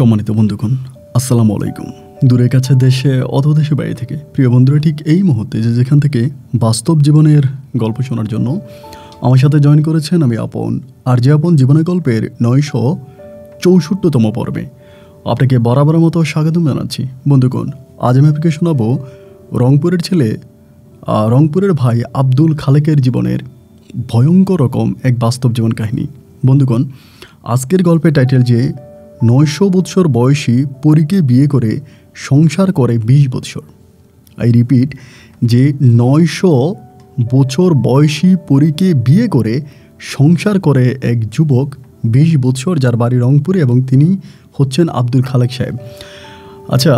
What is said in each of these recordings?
সম্মানিত বন্ধুগণ, আসসালামু আলাইকুম। দূরে কাছে দেশে অথবা দেশে বাইরে থেকে প্রিয় বন্ধুরা, ঠিক এই মুহূর্তে যেখান থেকে বাস্তব জীবনের গল্প শোনার জন্য আমার সাথে জয়েন করেছেন, আমি আপন আর যে আপন জীবনের গল্পের 964তম পর্বে আপনাকে বরাবরের মতো স্বাগতম জানাচ্ছি। বন্ধুগণ, আজ আমি আপনাকে শোনাবো রংপুরের ছেলে, রংপুরের ভাই আব্দুল খালেকের জীবনের ভয়ঙ্কর রকম এক বাস্তব জীবন কাহিনী। বন্ধুগণ, আজকের গল্পের টাইটেল যে 900 বৎসর বয়সী পরীকে বিয়ে করে সংসার করে 20 বৎসর। আই রিপিট, যে 900 বছর বয়সী পরীকে বিয়ে করে সংসার করে এক যুবক 20 বৎসর, যার বাড়ি রংপুরে, এবং তিনি হচ্ছেন আব্দুল খালেক সাহেব। আচ্ছা,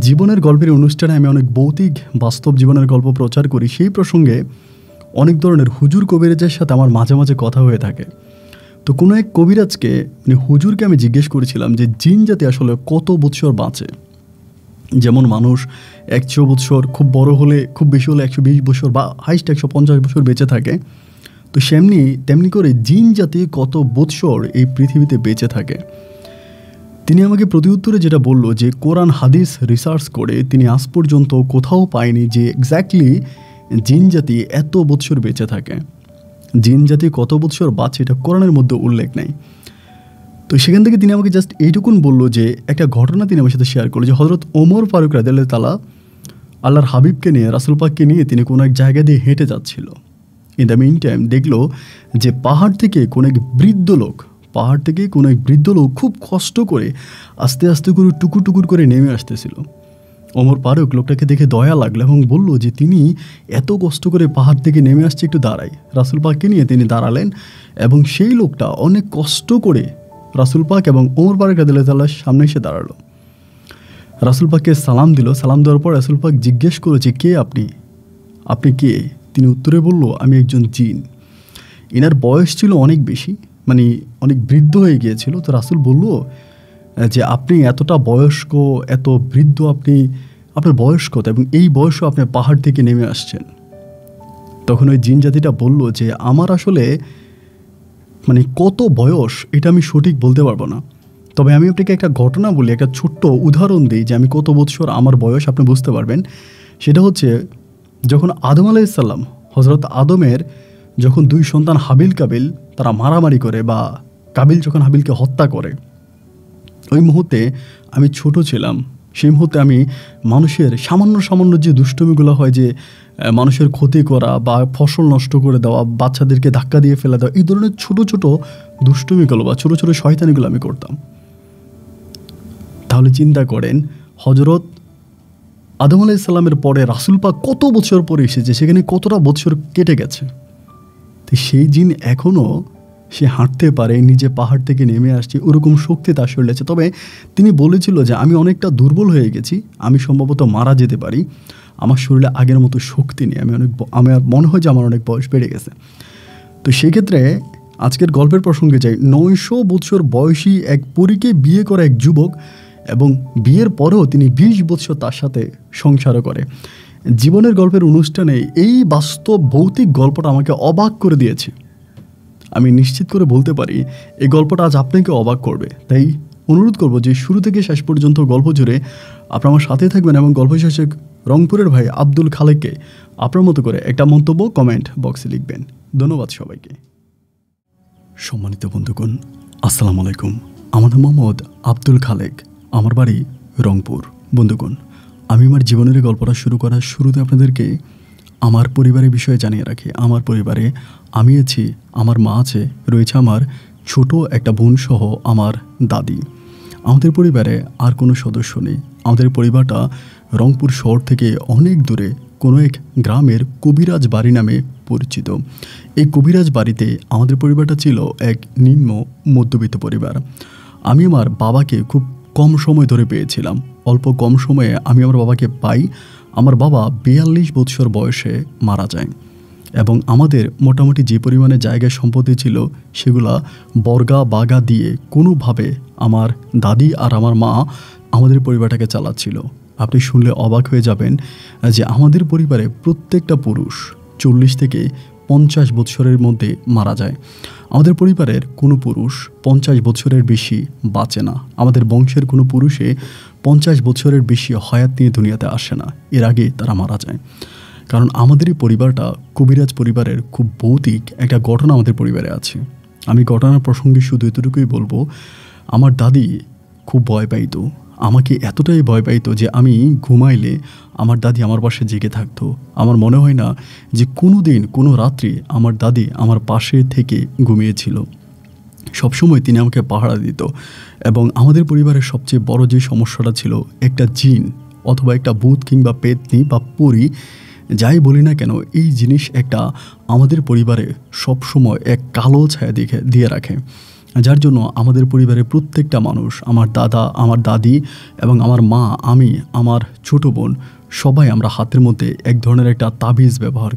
জীবনের গল্পের অনুষ্ঠানে আমি অনেক ভৌতিক বাস্তব জীবনের গল্প প্রচার করি। সেই প্রসঙ্গে অনেক ধরনের হুজুর কবিরাজের সাথে আমার মাঝে মাঝে কথা হয়ে থাকে। তো কোনো এক কবিরাজকে, মানে হুজুরকে আমি জিজ্ঞেস করেছিলাম যে জিন জাতি আসলে কত বৎসর বাঁচে। যেমন মানুষ 100 বৎসর, খুব বড় হলে, খুব বেশি হলে 120 বছর বা হাইস্ট 150 বছর বেঁচে থাকে। তো তেমনি করে জিন জাতি কত বৎসর এই পৃথিবীতে বেঁচে থাকে। তিনি আমাকে প্রতিউত্তরে যেটা বলল যে কোরআন হাদিস রিসার্চ করে তিনি আজ পর্যন্ত কোথাও পায়নি যে এক্স্যাক্টলি জিন জাতি এত বৎসর বেঁচে থাকে। জিন জাতি কত বৎসর বাঁচে এটা কোরআনের মধ্যে উল্লেখ নেই। তো সেখান থেকে তিনি আমাকে জাস্ট এইটুকুন বললো যে একটা ঘটনা তিনি আমার সাথে শেয়ার করলো যে হযরত ওমর ফারুক রাদিয়াল্লাহু তাআলা আল্লাহর হাবিবকে নিয়ে, রাসূল পাককে নিয়ে তিনি কোনো এক জায়গা দিয়ে হেঁটে যাচ্ছিল। ইন দ্য মিন টাইম দেখলো যে পাহাড় থেকে কোনো এক বৃদ্ধ লোক খুব কষ্ট করে আস্তে আস্তে করে টুকুর করে নেমে আসতেছিল। ওমর ফারুক লোকটাকে দেখে দয়া লাগলো এবং বলল যে তিনি এত কষ্ট করে পাহাড় থেকে নেমে আসছে, একটু দাঁড়াই। রাসূল পাককে নিয়ে তিনি দাঁড়ালেন এবং সেই লোকটা অনেক কষ্ট করে রাসূল পাক এবং ওমর ফারুক রাদিয়াল্লাহু তাআলার সামনে এসে দাঁড়ালো। রাসূল পাককে সালাম দিল। সালাম দেওয়ার পর রাসূল পাক জিজ্ঞেস করেছে, কে আপনি? আপনি কে? তিনি উত্তরে বলল, আমি একজন জিন। এনার বয়স ছিল অনেক বেশি, মানে অনেক বৃদ্ধ হয়ে গিয়েছিল। তো রাসূল বলল যে আপনি এতটা বয়স্ক, এত বৃদ্ধ, আপনার বয়স কত, এবং এই বয়সও আপনি পাহাড় থেকে নেমে আসছেন? তখন ওই জিন জাতিটা বলল যে আমার আসলে মানে কত বয়স এটা আমি সঠিক বলতে পারবো না, তবে আমি আপনাকে একটা ঘটনা বলি, একটা ছোট্ট উদাহরণ দিই যে আমি কত বৎসর আমার বয়স আপনি বুঝতে পারবেন। সেটা হচ্ছে যখন আদম আলাইহিস সালাম, হযরত আদমের যখন 2 সন্তান হাবিল কাবিল তারা মারামারি করে, বা কাবিল যখন হাবিলকে হত্যা করে, ওই মুহূর্তে আমি ছোট ছিলাম। সেই মুহূর্তে আমি মানুষের সামান্য যে দুষ্টমিগুলো হয়, যে মানুষের ক্ষতি করা বা ফসল নষ্ট করে দেওয়া, বাচ্চাদেরকে ধাক্কা দিয়ে ফেলে দেওয়া, এই ধরনের ছোট দুষ্টমিগুলো বা ছোট শয়তানিগুলো আমি করতাম। তাহলে চিন্তা করেন, হযরত আদম আলাইহিস সালামের পরে রাসূল পাক কত বছর পরে এসেছে, সেখানে কতটা বছর কেটে গেছে। তো সেই জিন এখনও সে হাঁটতে পারে, নিজে পাহাড় থেকে নেমে আসছে, ওরকম শক্তি তার শরীরে আছে। তবে তিনি বলেছিল যে আমি অনেকটা দুর্বল হয়ে গেছি, আমি সম্ভবত মারা যেতে পারি, আমার শরীরে আগের মতো শক্তি নেই, আমার মনে হয় যে আমার অনেক বয়স বেড়ে গেছে। তো সেক্ষেত্রে আজকের গল্পের প্রসঙ্গে যাই। 900 বছর বয়সী এক পরীকে বিয়ে করে এক যুবক, এবং বিয়ের পরেও তিনি 20 বছর তার সাথে সংসারও করে। জীবনের গল্পের অনুষ্ঠানে এই বাস্তব ভৌতিক গল্পটা আমাকে অবাক করে দিয়েছে। আমি নিশ্চিত করে বলতে পারি এই গল্পটা আজ আপনাকে অবাক করবে। তাই অনুরোধ করব যে শুরু থেকে শেষ পর্যন্ত গল্প জুড়ে আপনার আমার সাথে থাকবেন, এবং গল্প শেষে রংপুরের ভাই আব্দুল খালেককে আপনার মতো করে একটা মন্তব্য কমেন্ট বক্সে লিখবেন। ধন্যবাদ সবাইকে। সম্মানিত বন্ধুগণ, আসসালামু আলাইকুম। আমার নাম মোহাম্মদ আব্দুল খালেক, আমার বাড়ি রংপুর। বন্ধুগণ, আমি আমার জীবনের গল্পটা শুরু করার শুরুতে আপনাদেরকে আমার পরিবারের বিষয়ে জানিয়ে রাখি। আমার পরিবারে আমি আছি, আমার মা আছে, রয়েছে আমার ছোট একটা বোন সহ আমার দাদি। আমাদের পরিবারে আর কোনো সদস্য নেই। আমাদের পরিবারটা রংপুর শহর থেকে অনেক দূরে কোনো এক গ্রামের কবিরাজ বাড়ি নামে পরিচিত। এই কবিরাজ বাড়িতে আমাদের পরিবারটা ছিল এক নিম্ন মধ্যবিত্ত পরিবার। আমি আমার বাবাকে খুব কম সময় ধরে পেয়েছিলাম। অল্প কম সময়ে আমি আমার বাবাকে পাই। আমার বাবা 42 বৎসর বয়সে মারা যায়, এবং আমাদের মোটামুটি যে পরিমাণে জায়গায় সম্পত্তি ছিল সেগুলা বর্গা বাগা দিয়ে কোনোভাবে আমার দাদি আর আমার মা আমাদের পরিবারটাকে চালাচ্ছিল। আপনি শুনলে অবাক হয়ে যাবেন যে আমাদের পরিবারে প্রত্যেকটা পুরুষ 40 থেকে 50 বছরের মধ্যে মারা যায়। আমাদের পরিবারের কোনো পুরুষ 50 বছরের বেশি বাঁচে না। আমাদের বংশের কোনো পুরুষে 50 বছরের বেশি হায়াত নিয়ে দুনিয়াতে আসে না, এর আগে তারা মারা যায়। কারণ আমাদের এই পরিবারটা কবিরাজ পরিবারের খুব ভৌতিক একটা ঘটনা আমাদের পরিবারে আছে। আমি ঘটনার প্রসঙ্গে শুধু এতটুকুই বলবো, আমার দাদি খুব ভয় পাইত, আমাকে এতটাই ভয় পাইত যে আমি ঘুমাইলে আমার দাদি আমার পাশে জেগে থাকতো। আমার মনে হয় না যে কোনো দিন কোনো রাত্রি আমার দাদি আমার পাশে থেকে ঘুমিয়েছিল। সবসময় তিনি আমাকে পাহারা দিত। এবং আমাদের পরিবারের সবচেয়ে বড় যে সমস্যাটা ছিল, একটা জিন অথবা একটা ভূত কিংবা পেতনি বা পরী, যাই বলি না কেন, এই জিনিস একটা আমাদের পরিবারে সবসময় এক কালো ছায়া দিয়ে রাখে। যার জন্য আমাদের পরিবারের প্রত্যেকটা মানুষ, আমার দাদা, আমার দাদি এবং আমার মা, আমি, আমার ছোটো বোন, সবাই আমরা হাতের মধ্যে এক ধরনের একটা তাবিজ ব্যবহার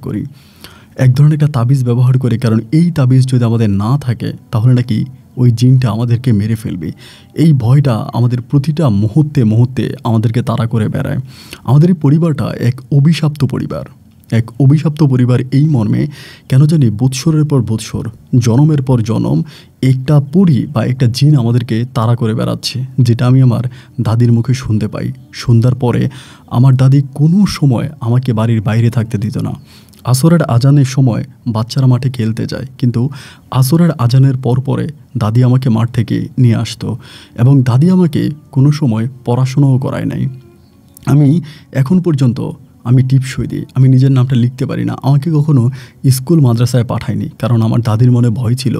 করি। কারণ এই তাবিজ যদি আমাদের না থাকে তাহলে নাকি ওই জিনটা আমাদেরকে মেরে ফেলবে। এই ভয়টা আমাদের প্রতিটা মুহূর্তে আমাদেরকে তাড়া করে বেড়ায়। আমাদের এই পরিবারটা এক অভিশপ্ত পরিবার এই মর্মে, কেন জানি বৎসরের পর বৎসর, জনমের পর জনম একটা পরী বা একটা জিন আমাদেরকে তাড়া করে বেড়াচ্ছে, যেটা আমি আমার দাদির মুখে শুনতে পাই। সন্ধ্যার পরে আমার দাদি কোনো সময় আমাকে বাড়ির বাইরে থাকতে দিত না। আসরের আজানের সময় বাচ্চারা মাঠে খেলতে যায়, কিন্তু আসরের আজানের পরে দাদি আমাকে মাঠ থেকে নিয়ে আসতো এবং দাদি আমাকে কোনো সময় পড়াশোনাও করায় নাই। আমি এখন পর্যন্ত আমি টিপসই দিই, আমি নিজের নামটা লিখতে পারি না। আমাকে কখনো স্কুল মাদ্রাসায় পাঠায়নি, কারণ আমার দাদির মনে ভয় ছিল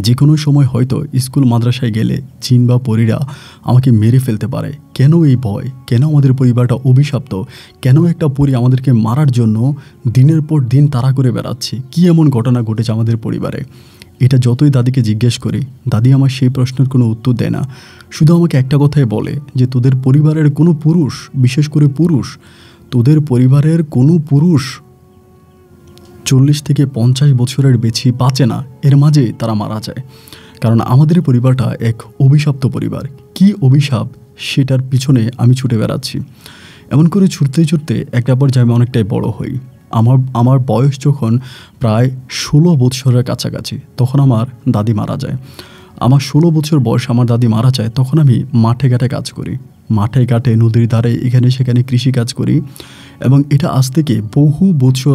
যে কোনো সময় হয়তো স্কুল মাদ্রাসায় গেলে জিন বা পরীরা আমাকে মেরে ফেলতে পারে। কেন এই ভয়? কেন আমাদের পরিবারটা অভিশপ্ত? কেন একটা পরী আমাদেরকে মারার জন্য দিনের পর দিন তাড়া করে বেড়াচ্ছে? কী এমন ঘটনা ঘটেছে আমাদের পরিবারে? এটা যতই দাদিকে জিজ্ঞেস করি, দাদি আমার সেই প্রশ্নের কোনো উত্তর দেয় না। শুধু আমাকে একটা কথাই বলে যে তোদের পরিবারের কোনো পুরুষ, বিশেষ করে তোদের পরিবারের কোনো পুরুষ 40 থেকে 50 বছরের বেশি বাঁচে না, এর মাঝে তারা মারা যায়। কারণ আমাদের পরিবারটা এক অভিশপ্ত পরিবার। কি অভিশাপ সেটার পিছনে আমি ছুটে বেড়াচ্ছি। এমন করে ছুটতে একটা পর্যায়ে আমি অনেকটাই বড় হই। আমার বয়স যখন প্রায় 16 বছরের কাছাকাছি, তখন আমার দাদি মারা যায়। আমার 16 বছর বয়স আমার দাদি মারা যায়, তখন আমি মাঠে ঘাটে কাজ করি, নদীর ধারে এখানে সেখানে কৃষিকাজ করি। এবং এটা আজ থেকে বহু বছর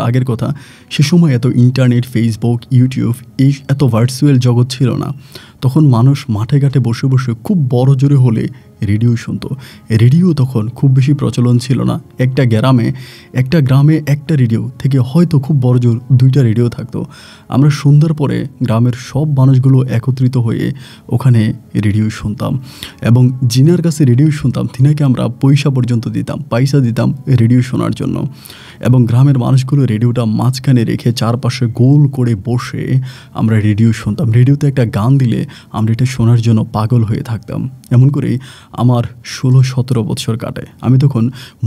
আগের কথা। সে সময় এত ইন্টারনেট, ফেসবুক, ইউটিউব, এই এত ভার্চুয়াল জগৎ ছিল না। তখন মানুষ মাঠে ঘাটে বসে খুব বড় জোরে হলে রেডিও শুনতো। রেডিও তখন খুব বেশি প্রচলন ছিল না। একটা গ্রামে একটা রেডিও থেকে হয়তো খুব বড় জোর 2টা রেডিও থাকতো। আমরা সন্ধ্যার পরে গ্রামের সব মানুষগুলো একত্রিত হয়ে ওখানে রেডিও শুনতাম এবং জিনার কাছে রেডিও শুনতাম। তিনাকে আমরা পয়সা দিতাম রেডিও শোনার জন্য। এবং গ্রামের মানুষগুলো রেডিওটা মাঝখানে রেখে চারপাশে গোল করে বসে আমরা রেডিও শুনতাম। রেডিওতে একটা গান দিলে আমরা এটা শোনার জন্য পাগল হয়ে থাকতাম। এমন করেই আমার 16-17 বছর কাটে। আমি তখন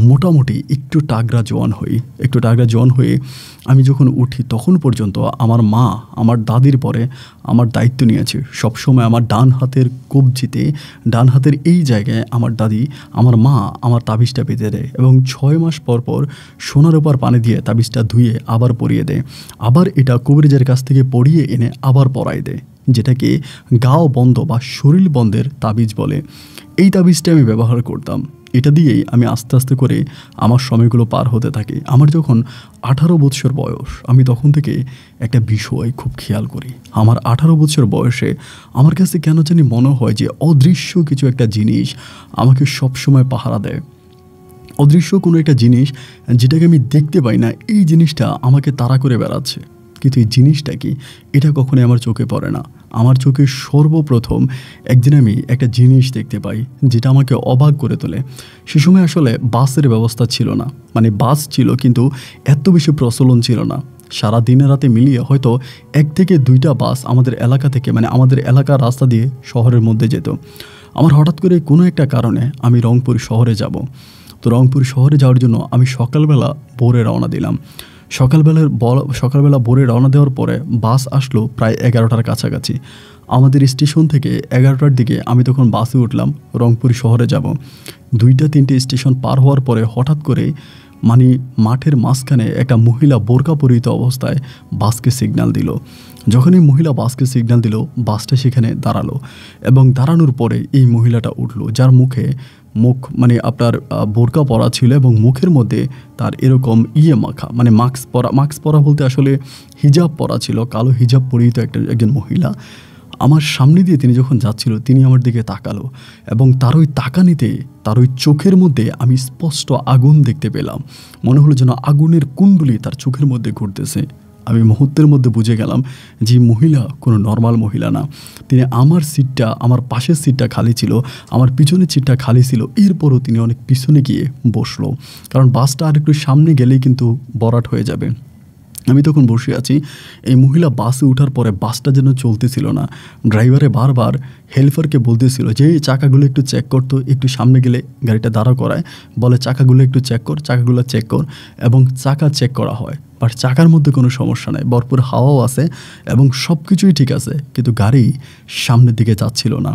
মোটামুটি একটু টাগরা জোয়ান হয়ে আমি যখন উঠি, তখন পর্যন্ত আমার মা আমার দাদির পরে আমার দায়িত্ব নিয়েছে। সবসময় আমার ডান হাতের এই জায়গায় আমার দাদি, আমার মা আমার তাবিজটা বেঁধে দেয় এবং 6 মাস পর সোনার উপর পানি দিয়ে তাবিজটা ধুয়ে আবার পরিয়ে দেয়। আবার এটা কবিরাজের কাছ থেকে পরিয়ে এনে আবার পরাই দেয়, যেটাকে গাও বন্ধ বা শরীর বন্ধের তাবিজ বলে। এই তাবিজটা আমি ব্যবহার করতাম। এটা দিয়েই আমি আস্তে আস্তে করে আমার সময়গুলো পার হতে থাকে। আমার যখন 18 বছর বয়স, আমি তখন থেকে একটা বিষয় খুব খেয়াল করি। আমার 18 বছর বয়সে আমার কাছে কেন জানি মনে হয় যে অদৃশ্য কিছু একটা জিনিস আমাকে সবসময় পাহারা দেয়। অদৃশ্য কোনো একটা জিনিস যেটাকে আমি দেখতে পাই না, এই জিনিসটা আমাকে তাড়া করে বেড়াচ্ছে। কিন্তু এই জিনিসটা কি, এটা কখনোই আমার চোখে পড়ে না। আমার চোখে সর্বপ্রথম একদিন আমি একটা জিনিস দেখতে পাই যেটা আমাকে অবাক করে তোলে। সে সময় আসলে বাসের ব্যবস্থা ছিল না, মানে বাস ছিল কিন্তু এত বেশি প্রচলন ছিল না। সারা দিনে রাতে মিলিয়ে হয়তো 1 থেকে 2টা বাস আমাদের এলাকা থেকে, মানে আমাদের এলাকার রাস্তা দিয়ে শহরের মধ্যে যেত। আমার হঠাৎ করে কোনো একটা কারণে আমি রংপুর শহরে যাব। তো রংপুর শহরে যাওয়ার জন্য আমি সকালবেলা ভোরে রওনা দিলাম। সকালবেলা ভোরে রওনা দেওয়ার পরে বাস আসলো প্রায় 11টার কাছাকাছি। আমাদের স্টেশন থেকে 11টার দিকে আমি তখন বাসে উঠলাম, রংপুর শহরে যাব। 2টা 3টে স্টেশন পার হওয়ার পরে হঠাৎ করে মানে মাঠের মাঝখানে একটা মহিলা বোরকা পরিহিত অবস্থায় বাসকে সিগন্যাল দিল। যখনই মহিলা বাসকে সিগন্যাল দিল, বাসটা সেখানে দাঁড়ালো এবং দাঁড়ানোর পরে এই মহিলাটা উঠলো, যার মুখ মানে আপনার বোরকা পরা ছিল এবং মুখের মধ্যে তার এরকম মাখা, মানে মাস্ক পরা বলতে আসলে হিজাব পরা ছিল, কালো হিজাব পরিহিত একজন মহিলা। আমার সামনে দিয়ে তিনি যখন যাচ্ছিল, তিনি আমার দিকে তাকালো এবং তার ওই তাকানিতে, তার ওই চোখের মধ্যে আমি স্পষ্ট আগুন দেখতে পেলাম। মনে হলো যেন আগুনের কুণ্ডলি তার চোখের মধ্যে ঘুরতেছে। আমি মুহূর্তের মধ্যে বুঝে গেলাম যে মহিলা কোনো নর্মাল মহিলা না। তিনি আমার পাশের সিটটা খালি ছিল, আমার পিছনের সিটটা খালি ছিল, এরপরও তিনি অনেক পিছনে গিয়ে বসলো, কারণ বাসটা আর একটু সামনে গেলেই কিন্তু ভরাট হয়ে যাবে। আমি তখন বসে আছি। এই মহিলা বাসে ওঠার পরে বাসটা যেন চলতেছিল না। ড্রাইভারে বারবার হেল্পারকে বলতেছিল যে চাকাগুলো একটু চেক করতো, একটু সামনে গেলে গাড়িটা দাঁড়া করায়, বলে চাকাগুলো একটু চেক কর, চাকাগুলো চেক কর, এবং চাকা চেক করা হয়। বাট চাকার মধ্যে কোনো সমস্যা নেই, ভরপুর হাওয়াও আছে এবং সব কিছুই ঠিক আছে, কিন্তু গাড়ি সামনের দিকে যাচ্ছিল না।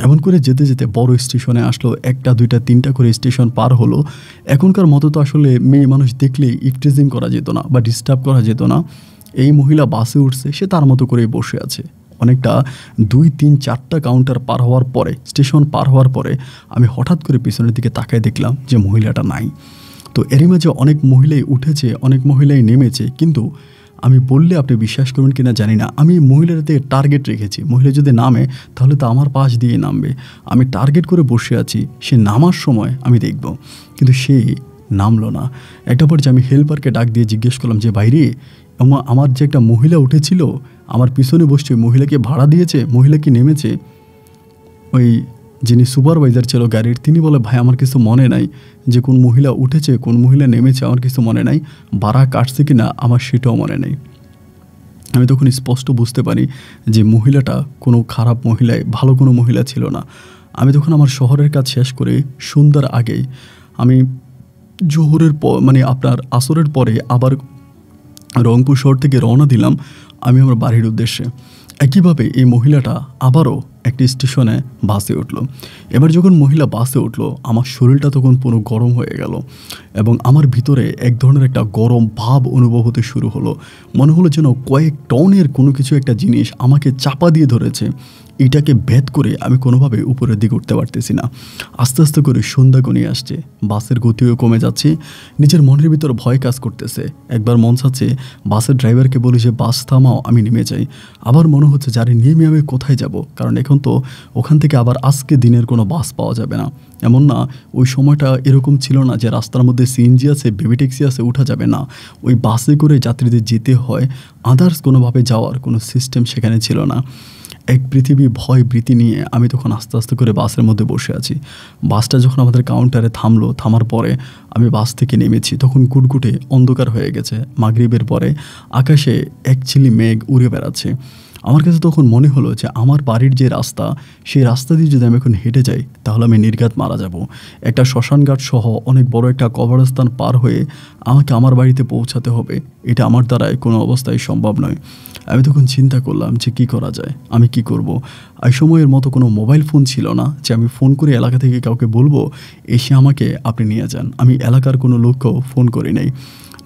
এমন করে যেতে যেতে বড় স্টেশনে আসলো, 1টা 2টা 3টা করে স্টেশন পার হলো। এখনকার মতো তো আসলে মেয়ে মানুষ দেখলেই ইফটিজিং করা যেত না বা ডিস্টার্ব করা যেত না। এই মহিলা বাসে উঠছে, সে তার মতো করেই বসে আছে। অনেকটা 2 3 4টা কাউন্টার পার হওয়ার পরে, স্টেশন পার হওয়ার পরে আমি হঠাৎ করে পিছনের দিকে তাকায় দেখলাম যে মহিলাটা নাই। তো এরই মাঝে অনেক মহিলাই উঠেছে, অনেক মহিলাই নেমেছে, কিন্তু আমি বললে আপনি বিশ্বাস করবেন কিনা জানি না, আমি মহিলাটাতে টার্গেট রেখেছি। মহিলা যদি নামে তাহলে তো আমার পাশ দিয়ে নামবে। আমি টার্গেট করে বসে আছি, সে নামার সময় আমি দেখব, কিন্তু সে নামলো না। একটা পর্যায়ে আমি হেল্পারকে ডাক দিয়ে জিজ্ঞেস করলাম যে বাইরে আমার যে একটা মহিলা উঠেছিল, আমার পিছনে বসছে, মহিলাকে ভাড়া দিয়েছে, মহিলা কি নেমেছে? ওই যিনি সুপারভাইজার ছিল গাড়ির, তিনি বলে ভাই আমার কিছু মনে নাই যে কোন মহিলা উঠেছে কোন মহিলা নেমেছে, আমার কিছু মনে নাই, ভাড়া কাটছে কি না আমার সেটাও মনে নেই। আমি তখন স্পষ্ট বুঝতে পারি যে মহিলাটা কোনো খারাপ মহিলায়, ভালো কোনো মহিলা ছিল না। আমি তখন আমার শহরের কাজ শেষ করে সন্ধ্যার আগেই আমি জোহরের মানে আপনার আসরের পরে আবার রংপুর শহর থেকে রওনা দিলাম আমি আমার বাড়ির উদ্দেশ্যে। একইভাবে এই মহিলাটা আবারও একটি স্টেশনে বাসে উঠলো। এবার যখন মহিলা বাসে উঠলো, আমার শরীরটা তখন পুরো গরম হয়ে গেল এবং আমার ভিতরে এক ধরনের একটা গরম ভাব অনুভব হতে শুরু হলো। মনে হলো যেন কয়েক টনের কোনো কিছু একটা জিনিস আমাকে চাপা দিয়ে ধরেছে। এটাকে ভেদ করে আমি কোনোভাবে উপরের দিকে উঠতে পারতেছি না। আস্তে আস্তে করে সন্ধ্যা ঘনিয়ে আসছে, বাসের গতিও কমে যাচ্ছে, নিজের মনের ভিতর ভয় কাজ করতেছে। একবার মন চাচ্ছে বাসের ড্রাইভারকে বলি যে বাস থামাও, আমি নেমে যাই। আবার মনে হচ্ছে যারে নেমে আমি কোথায় যাব, কারণ এখন তো ওখান থেকে আবার আজকে দিনের কোনো বাস পাওয়া যাবে না। এমন না, ওই সময়টা এরকম ছিল না যে রাস্তার মধ্যে সিএনজি আছে, বেবি ট্যাক্সি আছে, উঠা যাবে না। ওই বাসে করে যাত্রীদের যেতে হয়, আদার্স কোনোভাবে যাওয়ার কোনো সিস্টেম সেখানে ছিল না। এক পৃথিবী ভয় ভীতি নিয়ে আমি তখন আস্তে আস্তে করে বাসের মধ্যে বসে আছি। বাসটা যখন আমাদের কাউন্টারে থামলো, থামার পরে আমি বাস থেকে নেমেছি, তখন গুটগুটে অন্ধকার হয়ে গেছে। মাগরিবের পরে আকাশে এক ঝিলি মেঘ উড়ে বেড়াচ্ছে। আমার কাছে তখন মনে হলো যে আমার বাড়ির যে রাস্তা, সেই রাস্তা দিয়ে যদি আমি এখন হেঁটে যাই তাহলে আমি নির্ঘাত মারা যাব। একটা শ্মশানঘাট সহ অনেক বড় একটা কবরস্থান পার হয়ে আমাকে আমার বাড়িতে পৌঁছাতে হবে। এটা আমার দ্বারাই কোনো অবস্থায় সম্ভব নয়। আমি তখন চিন্তা করলাম যে কী করা যায়, আমি কি করব। এই সময়ের মতো কোনো মোবাইল ফোন ছিল না যে আমি ফোন করে এলাকা থেকে কাউকে বলবো এসে আমাকে আপনি নিয়ে যান। আমি এলাকার কোনো লোককেও ফোন করি নাই।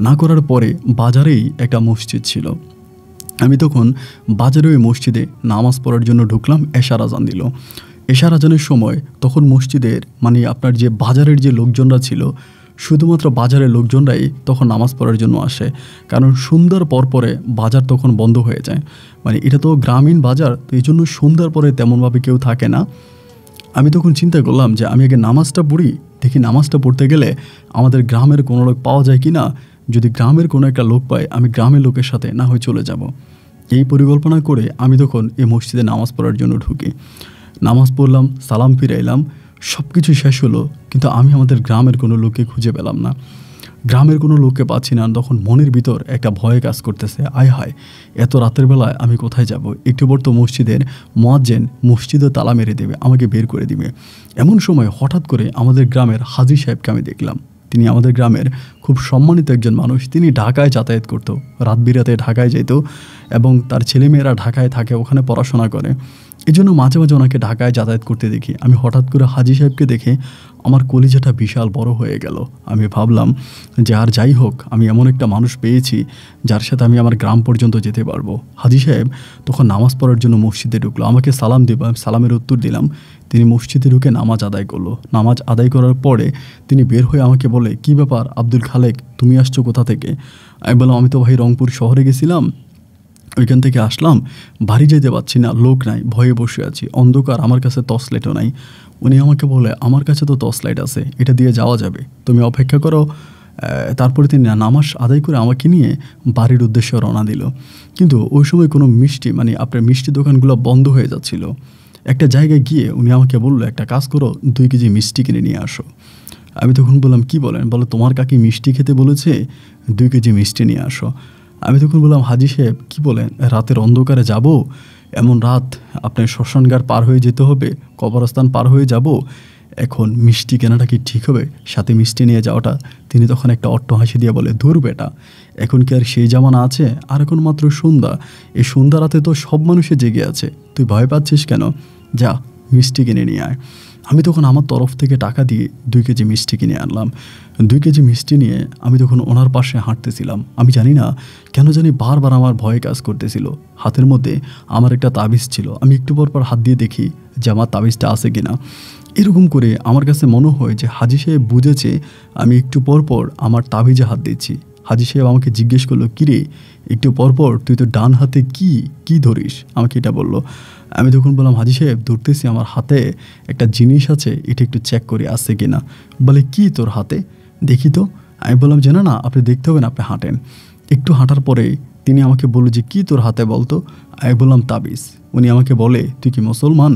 না করার পরে বাজারেই একটা মসজিদ ছিল। আমি তখন বাজারে ওই মসজিদে নামাজ পড়ার জন্য ঢুকলাম। এশার আজান দিল। এশার আজানের সময় তখন মসজিদের মানে আপনার যে বাজারের যে লোকজনরা ছিল, শুধুমাত্র বাজারের লোকজনরাই তখন নামাজ পড়ার জন্য আসে, কারণ সন্ধ্যার পর পরে বাজার তখন বন্ধ হয়ে যায়। মানে এটা তো গ্রামীণ বাজার, তো এই জন্য সন্ধ্যার পরে তেমনভাবে কেউ থাকে না। আমি তখন চিন্তা করলাম যে আমি আগে নামাজটা পড়ি, দেখি নামাজটা পড়তে গেলে আমাদের গ্রামের কোনো লোক পাওয়া যায় কি না। যদি গ্রামের কোনো একটা লোক পাই, আমি গ্রামের লোকের সাথে না হয় চলে যাব। এই পরিকল্পনা করে আমি তখন এই মসজিদে নামাজ পড়ার জন্য ঢুকি। নামাজ পড়লাম, সালাম ফিরে এলাম, সব কিছু শেষ হলো, কিন্তু আমি আমাদের গ্রামের কোনো লোককে খুঁজে পেলাম না। গ্রামের কোনো লোককে পাচ্ছি না। তখন মনের ভিতর একটা ভয় কাজ করতেছে, আয় হায় এত রাতের বেলায় আমি কোথায় যাব। একটু পর তো মসজিদের মুয়াজ্জিন মসজিদে তালা মেরে দেবে, আমাকে বের করে দিবে। এমন সময় হঠাৎ করে আমাদের গ্রামের হাজী সাহেবকে আমি দেখলাম। তিনি আমাদের গ্রামের খুব সম্মানিত একজন মানুষ। তিনি ঢাকায় যাতায়াত করত, রাত বিরাতে ঢাকায় যেত এবং তার ছেলেমেয়েরা ঢাকায় থাকে, ওখানে পড়াশোনা করে। এই জন্য মাঝে মাঝে ওনাকে ঢাকায় যাতায়াত করতে দেখি। আমি হঠাৎ করে হাজী সাহেবকে দেখে আমার কলিজাটা বিশাল বড় হয়ে গেল। আমি ভাবলাম যে আর যাই হোক, আমি এমন একটা মানুষ পেয়েছি যার সাথে আমি আমার গ্রাম পর্যন্ত যেতে পারবো। হাজী সাহেব তখন নামাজ পড়ার জন্য মসজিদে ঢুকলো। আমাকে সালাম দিব, আমি সালামের উত্তর দিলাম। তিনি মসজিদে ঢুকে নামাজ আদায় করলো। নামাজ আদায় করার পরে তিনি বের হয়ে আমাকে বলে, কী ব্যাপার আব্দুল খালেক, তুমি আসছো কোথা থেকে? আমি বললাম, আমি তো ভাই রংপুর শহরে গেছিলাম, ওইখান থেকে আসলাম, বাড়ি যেতে পারছি না, লোক নাই, ভয়ে বসে আছি, অন্ধকার, আমার কাছে টর্চ লাইটও নাই। উনি আমাকে বলে, আমার কাছে তো টর্চ লাইট আছে, এটা দিয়ে যাওয়া যাবে, তুমি অপেক্ষা করো। তারপরে তিনি নামাজ আদায় করে আমাকে নিয়ে বাড়ির উদ্দেশ্যে রওনা দিল। কিন্তু ওই সময় কোনো মিষ্টি, মানে আপনার মিষ্টি দোকানগুলো বন্ধ হয়ে যাচ্ছিল। একটা জায়গায় গিয়ে উনি আমাকে বললো, একটা কাজ করো, 2 কেজি মিষ্টি কিনে নিয়ে আসো। আমি তখন বললাম, কি বলেন? বলো, তোমার কাকি মিষ্টি খেতে বলেছে, 2 কেজি মিষ্টি নিয়ে আসো। আমি তখন বললাম, হাজী সাহেব কী বলেন, রাতের অন্ধকারে যাব, এমন রাত, আপনার শ্মশানঘাট পার হয়ে যেতে হবে, কবরস্থান পার হয়ে যাব, এখন মিষ্টি কেনাটা কি ঠিক হবে, সাথে মিষ্টি নিয়ে যাওয়াটা? তিনি তখন একটা অট্ট হাসি দিয়ে বলে, ধুর বেটা, এখন কি আর সেই জামানা আছে? আর এখন মাত্র সন্ধ্যা, এই সন্ধ্যা রাতে তো সব মানুষে জেগে আছে, তুই ভয় পাচ্ছিস কেন? যা, মিষ্টি কিনে নিয়ে আয়। আমি তখন আমার তরফ থেকে টাকা দিয়ে 2 কেজি মিষ্টি কিনে আনলাম। 2 কেজি মিষ্টি নিয়ে আমি তখন ওনার পাশে হাঁটতেছিলাম। আমি জানি না কেন জানি বারবার আমার ভয় কাজ করতেছিল। হাতের মধ্যে আমার একটা তাবিজ ছিল, আমি একটু পর হাত দিয়ে দেখি যে আমার তাবিজটা আছে কিনা। এরকম করে আমার কাছে মনে হয় যে হাজী সাহেব বুঝেছে আমি একটু পর আমার তাবিজে হাত দিচ্ছি। হাজী সাহেব আমাকে জিজ্ঞেস করলো, কিরে, একটু পরপর তুই তো ডান হাতে কি ধরিস? আমাকে এটা বললো। আমি তখন বললাম, হাজী সাহেব ধরতেছি, আমার হাতে একটা জিনিস আছে, এটা একটু চেক করে আসছে কিনা। বলে, কি তোর হাতে, দেখি তো। আমি বললাম যে না, আপনি দেখতে হবে না, আপনি হাঁটেন। একটু হাঁটার পরে তিনি আমাকে বললো যে, কি তোর হাতে বলতো? আমি বললাম, তাবিজ। উনি আমাকে বলে, তুই কি মুসলমান?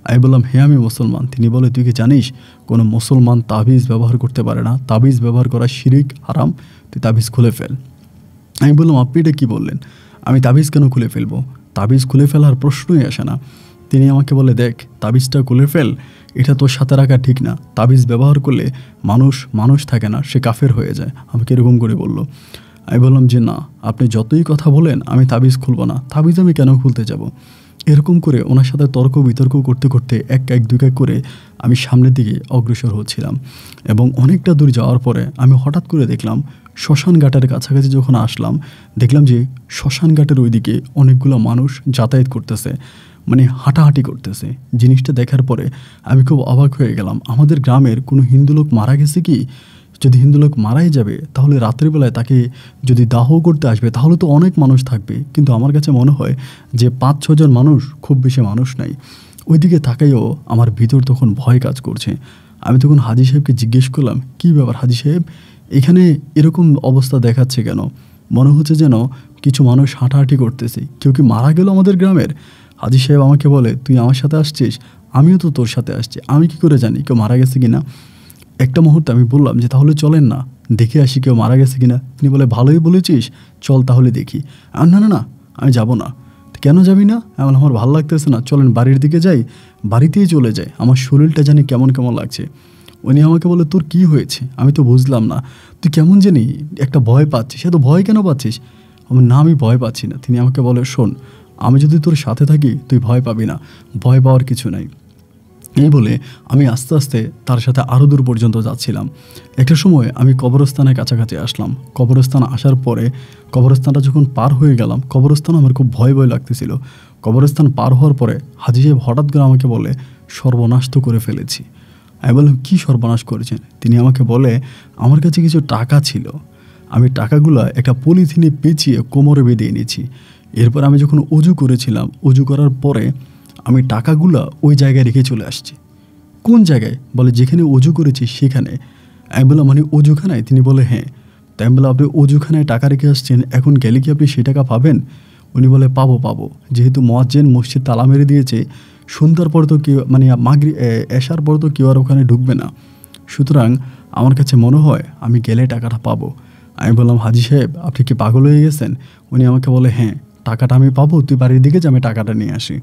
আমি বললাম, হ্যাঁ আমি মুসলমান। তিনি বলে, তুই কি জানিস কোনো মুসলমান তাবিজ ব্যবহার করতে পারে না, তাবিজ ব্যবহার করা শিরিক, হারাম, তুই তাবিজ খুলে ফেল। আমি বললাম, আপনি এটা কী বললেন? আমি তাবিজ কেন খুলে ফেলবো? তাবিজ খুলে ফেলার প্রশ্নই আসে না। তিনি আমাকে বলে, দেখ, তাবিজটা খুলে ফেল, এটা তোর সাথে রাখা ঠিক না, তাবিজ ব্যবহার করলে মানুষ থাকে না, সে কাফের হয়ে যায়। আমাকে এরকম করে বলল। আমি বললাম যে না, আপনি যতই কথা বলেন, আমি তাবিজ খুলবো না, তাবিজ আমি কেন খুলতে যাব? এরকম করে ওনার সাথে তর্ক বিতর্ক করতে করতে এক দুই করে আমি সামনের দিকে অগ্রসর হচ্ছিলাম। এবং অনেকটা দূর যাওয়ার পরে আমি হঠাৎ করে দেখলাম, শ্মশান ঘাটের কাছাকাছি যখন আসলাম, দেখলাম যে শ্মশান ঘাটের ওইদিকে অনেকগুলো মানুষ যাতায়াত করতেছে, মানে হাঁটাহাঁটি করতেছে। জিনিসটা দেখার পরে আমি খুব অবাক হয়ে গেলাম। আমাদের গ্রামের কোনো হিন্দু লোক মারা গেছে কি? যদি হিন্দু লোক মারাই যাবে, তাহলে রাত্রিবেলায় তাকে যদি দাহ করতে আসবে, তাহলে তো অনেক মানুষ থাকবে। কিন্তু আমার কাছে মনে হয় যে 5-6 জন মানুষ, খুব বেশি মানুষ নাই। ওইদিকে তাকাইও আমার ভিতর তখন ভয় কাজ করছে। আমি তখন হাজী সাহেবকে জিজ্ঞেস করলাম, কী ব্যাপার হাজী সাহেব, এখানে এরকম অবস্থা দেখাচ্ছে কেন? মনে হচ্ছে যেন কিছু মানুষ হাঁটাহাঁটি করতেছে, কেউ কি মারা গেল আমাদের গ্রামের? হাজী সাহেব আমাকে বলে, তুই আমার সাথে আসছিস, আমিও তো তোর সাথে আসছি, আমি কি করে জানি কেউ মারা গেছে কিনা? একটা মুহূর্তে আমি বললাম যে, তাহলে চলেন না, দেখে আসি কেউ মারা গেছে কিনা। তিনি বলে, ভালোই বলেছিস, চল তাহলে দেখি। না না না, আমি যাব না। কেন যাবি না? এমন, আমার ভালো লাগতেছে না, চলেন বাড়ির দিকে যাই। বাড়িতেই চলে যাই, আমার শরীরটা জানি কেমন কেমন লাগছে। উনি আমাকে বলে, তোর কি হয়েছে? আমি তো বুঝলাম না, তুই কেমন জানি একটা ভয় পাচ্ছিস, সে তো ভয় কেন পাচ্ছিস? আমার না, আমি ভয় পাচ্ছি না। তিনি আমাকে বলে, শোন, আমি যদি তোর সাথে থাকি তুই ভয় পাবি না, ভয় পাওয়ার কিছু নাই। এই বলে আমি আস্তে আস্তে তার সাথে আরও দূর পর্যন্ত যাচ্ছিলাম। একটা সময় আমি কবরস্থানের কাছাকাছি আসলাম। কবরস্থান আসার পরে কবরস্থানটা যখন পার হয়ে গেলাম, কবরস্থান আমার খুব ভয় লাগতেছিল। কবরস্থান পার হওয়ার পরে হাজী সাহেব হঠাৎ করে আমাকে বলে, সর্বনাশ তো করে ফেলেছি। আমি বললাম, কী সর্বনাশ করেছেন? তিনি আমাকে বলে, আমার কাছে কিছু টাকা ছিল, আমি টাকাগুলো একটা পলিথিনে পেঁচিয়ে কোমরে বেঁধে এনেছি। এরপর আমি যখন অজু করেছিলাম, অজু করার পরে আমি টাকাগুলো ওই জায়গায় রেখে চলে আসছি। কোন জায়গায়? বলে, যেখানে অজু করেছি সেখানে। আমি বললাম, মানে অজুখানায়? তিনি বলে, হ্যাঁ। তাই আমি বললাম, আপনি অজুখানায় টাকা রেখে আসছেন, এখন গেলে কি আপনি সেই টাকা পাবেন? উনি বলে, পাবো, যেহেতু মুয়াজ্জিন মসজিদ তালা মেরে দিয়েছে, সন্ধ্যার পর তো কেউ, মানে এশার পর তো কেউ আর ওখানে ঢুকবে না, সুতরাং আমার কাছে মনে হয় আমি গেলে টাকাটা পাবো। আমি বললাম, হাজী সাহেব আপনি কি পাগল হয়ে গেছেন? উনি আমাকে বলে, হ্যাঁ, টাকাটা আমি পাবো, তুই বাড়ির দিকে যে আমি টাকাটা নিয়ে আসি।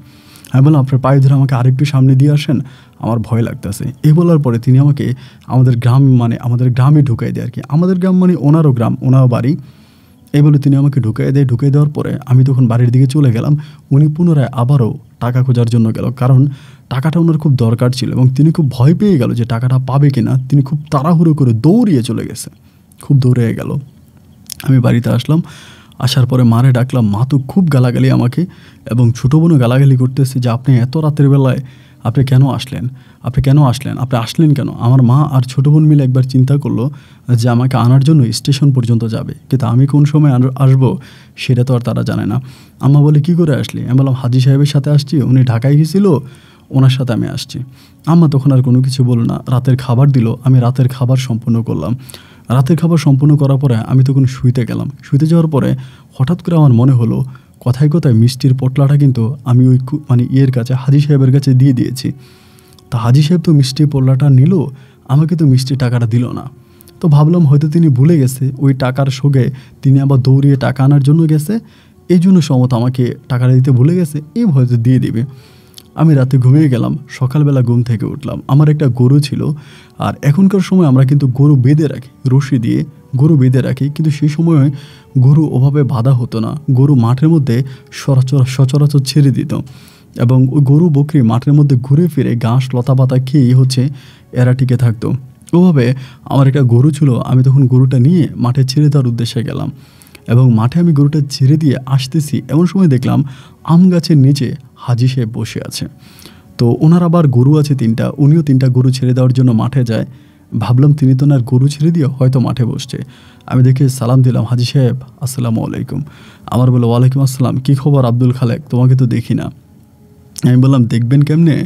আমি বললাম, আপনার পায়ে ধরে আমাকে আরেকটু সামনে দিয়ে আসেন, আমার ভয় লাগতেছে। এই বলার পরে তিনি আমাকে আমাদের গ্রামে ঢুকাই দেয় আর কি। আমাদের গ্রাম মানে ওনারও গ্রাম, ওনারও বাড়ি। এই বলে তিনি আমাকে ঢুকাই দেওয়ার পরে আমি তখন বাড়ির দিকে চলে গেলাম। উনি পুনরায় আবারও টাকা খোঁজার জন্য গেল, কারণ টাকাটা ওনার খুব দরকার ছিল এবং তিনি খুব ভয় পেয়ে গেল যে টাকাটা পাবে কিনা। তিনি খুব তাড়াহুড়ো করে দৌড়িয়ে চলে গেছে, খুব দৌড়ে গেল। আমি বাড়িতে আসলাম, আসার পরে মারে ডাকলাম। মা তো খুব গালাগালি আমাকে, এবং ছোটো বোনও গালাগালি করতেছে যে আপনি এত রাতের বেলায় আপনি কেন আসলেন, আপনি আসলেন কেন। আমার মা আর ছোটো বোন মিলে একবার চিন্তা করলো যে আমাকে আনার জন্য স্টেশন পর্যন্ত যাবে, কিন্তু আমি কোন সময় আসবো সেটা তো আর তারা জানে না। আম্মা বলে কী করে আসলি? আমি বললাম হাজি সাহেবের সাথে আসছি, উনি ঢাকায় গেছিল, ওনার সাথে আমি আসছি। আম্মা তখন আর কোনো কিছু বলল না, রাতের খাবার দিল, আমি রাতের খাবার সম্পূর্ণ করলাম। রাতের খাবার সম্পূর্ণ করার পরে আমি তখন শুইতে গেলাম। শুইতে যাওয়ার পরে হঠাৎ করে আমার মনে হলো কথায় কথায় মিষ্টির পটলাটা কিন্তু আমি ওই ইয়ের কাছে, হাজি সাহেবের কাছে দিয়ে দিয়েছি। তা হাজি সাহেব তো মিষ্টির পটলাটা নিল, আমাকে তো মিষ্টির টাকাটা দিল না। তো ভাবলাম হয়তো তিনি ভুলে গেছে, ওই টাকার শোকে তিনি আবার দৌড়িয়ে টাকা আনার জন্য গেছে, এই জন্য সম্ভবত আমাকে টাকাটা দিতে ভুলে গেছে, এই হয়তো দিয়ে দিবে। আমি রাতে ঘুমিয়ে গেলাম, সকালবেলা ঘুম থেকে উঠলাম। আমার একটা গরু ছিল, আর এখনকার সময় আমরা কিন্তু গরু বেঁধে রাখি, রশি দিয়ে গরু বেঁধে রাখি, কিন্তু সেই সময় গরু ওভাবে বাঁধা হতো না। গরু মাঠের মধ্যে সচরাচর ছেড়ে দিত, এবং ওই গরু বকরি মাঠের মধ্যে ঘুরে ফিরে ঘাস লতা পাতা খেয়েই এরা টিকে থাকতো। ওভাবে আমার একটা গরু ছিল, আমি তখন গরুটা নিয়ে মাঠে ছেড়ে দেওয়ার উদ্দেশ্যে গেলাম, এবং মাঠে আমি গরুটা ছেড়ে দিয়ে আসতেছি, এমন সময় দেখলাম আম গাছের নিচে হাজি সাহেব বসে আছে। তো ওনার আবার গরু আছে 3টা, উনিও 3টা গরু ছেড়ে দেওয়ার জন্য মাঠে যায়। ভাবলাম তিনি তো ওনার গরু ছেড়ে দিয়ে হয়তো মাঠে বসছে। আমি দেখে সালাম দিলাম, হাজি সাহেব আসসালামু আলাইকুম। আমার বলে ওয়ালাইকুম আসসালাম, কী খবর আব্দুল খালেক, তোমাকে তো দেখি না। আমি বললাম দেখবেন কেমনে,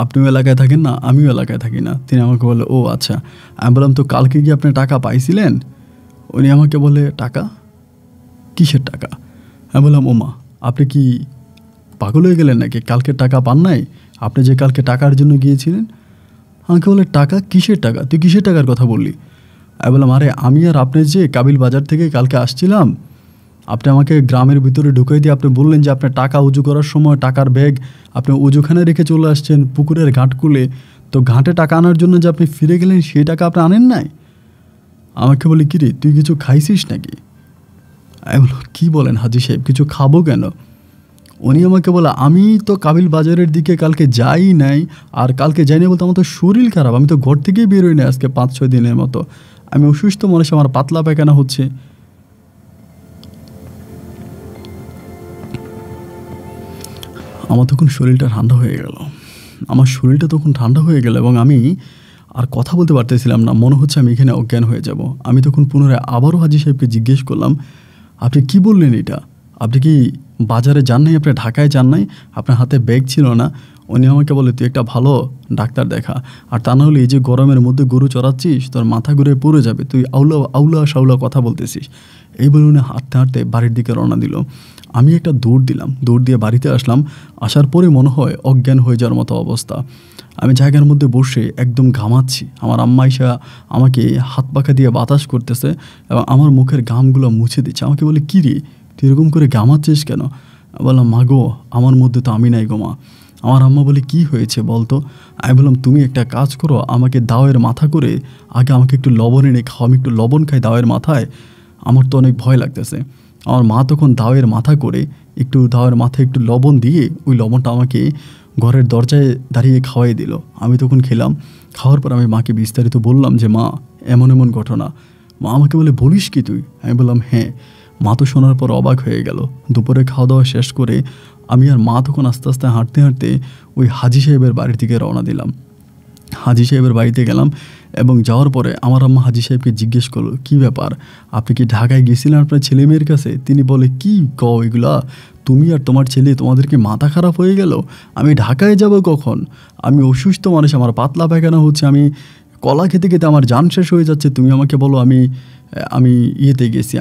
আপনিও এলাকায় থাকেন না, আমিও এলাকায় থাকি না। তিনি আমাকে বলে ও আচ্ছা। আমি বললাম তো কালকে কি আপনি টাকা পাইছিলেন? উনি আমাকে বলে টাকা? কিসের টাকা? আমি বললাম ওমা, আপনি কি পাগল হয়ে গেলেন নাকি? কালকে টাকা পান নাই? আপনি যে কালকে টাকার জন্য গিয়েছিলেন? আমাকে বলে টাকা? কিসের টাকা? তুই কিসের টাকার কথা বললি? আমি বললাম আরে আমি আর আপনি যে কাবিল বাজার থেকে কালকে আসছিলাম, আপনি আমাকে গ্রামের ভিতরে ঢুকাই দিয়ে আপনি বললেন যে আপনি টাকা উজু করার সময় টাকার ব্যাগ আপনি উজুখানে রেখে চলে আসছেন পুকুরের ঘাট খুলে, তো ঘাটে টাকা আনার জন্য যে আপনি ফিরে গেলেন সেই টাকা আপনি আনেন নাই। আমাকে বলি কিরে তুই কিছু খাইছিস নাকি? আমি বললাম কী বলেন হাজি সাহেব, কিছু খাবো কেন? উনি আমাকে বলে আমি তো কাবিল বাজারের দিকে কালকে যাই নাই, আর কালকে যাইনি বলতে আমার তো শরীর খারাপ, আমি তো ঘর থেকেই বেরোই না আজকে 5-6 দিনের মতো, আমি অসুস্থ মানুষ, আমার পাতলা পায়খানা হচ্ছে। আমার তখন শরীরটা ঠান্ডা হয়ে গেল, এবং আমি আর কথা বলতে পারতেছিলাম না, মনে হচ্ছে আমি এখানে অজ্ঞান হয়ে যাব। আমি তখন পুনরায় আবারও হাজি সাহেবকে জিজ্ঞেস করলাম, আপনি কি বললেন এটা? আপনি কি বাজারে যান নাই? আপনি ঢাকায় যান নাই? আপনার হাতে ব্যাগ ছিল না? উনি আমাকে বলে তুই একটা ভালো ডাক্তার দেখা, আর তা না হলে এই যে গরমের মধ্যে গরু চড়াচ্ছিস তোর মাথা ঘুরে পড়ে যাবে, তুই আউলা শাউলা কথা বলতেছিস। এই বলে উনি হাঁটতে হাঁটতে বাড়ির দিকে রওনা দিল। আমি একটা দৌড় দিলাম, দৌড় দিয়ে বাড়িতে আসলাম। আসার পরে মনে হয় অজ্ঞান হয়ে যাওয়ার মতো অবস্থা। আমি জায়গার মধ্যে বসে একদম ঘামাচ্ছি। আমার আম্মা এসে আমাকে হাত পাখা দিয়ে বাতাস করতেছে এবং আমার মুখের ঘামগুলো মুছে দিচ্ছে। আমাকে বলে কী রে তুই এরকম করে ঘামাচ্ছিস কেন? বললাম মা গো, আমার মধ্যে তো আমি নাই গো মা। আমার আম্মা বলে কি হয়েছে বলতো? আমি বললাম তুমি একটা কাজ করো, আমাকে দাওয়ের মাথা করে আগে আমাকে একটু লবণ এনে খাও, আমি একটু লবণ খাই দাওয়ের মাথায়, আমার তো অনেক ভয় লাগতেছে। আমার মা তখন দাওয়ের মাথায় একটু লবণ দিয়ে ওই লবণটা আমাকে ঘরের দরজায় দাঁড়িয়ে খাওয়াই দিল। আমি তখন খেলাম। খাওয়ার পর আমি মাকে বিস্তারিত বললাম যে মা এমন এমন ঘটনা। মা আমাকে বলে বলিস কি তুই? আমি বললাম হ্যাঁ। মা তো শোনার পর অবাক হয়ে গেল। দুপুরে খাওয়া দাওয়া শেষ করে আমি আর মা তখন আস্তে আস্তে হাঁটতে হাঁটতে ওই হাজি সাহেবের বাড়ির দিকে রওনা দিলাম। হাজি সাহেবের বাড়িতে গেলাম এবং যাওয়ার পরে আমার আম্মা হাজি সাহেবকে জিজ্ঞেস করলো কী ব্যাপার, আপনি কি ঢাকায় গেছিলেন আপনার ছেলে মেয়ের কাছে? তিনি বলে কি কও এগুলা, তুমি আর তোমার ছেলে তোমাদের কি মাথা খারাপ হয়ে গেল? আমি ঢাকায় যাব কখন? আমি অসুস্থ মানুষ, আমার পাতলা পায়খানা হচ্ছে, আমি কলা খেতে খেতে আমার জান শেষ হয়ে যাচ্ছে, তুমি আমাকে বলো আমি ইয়েতে গেছি।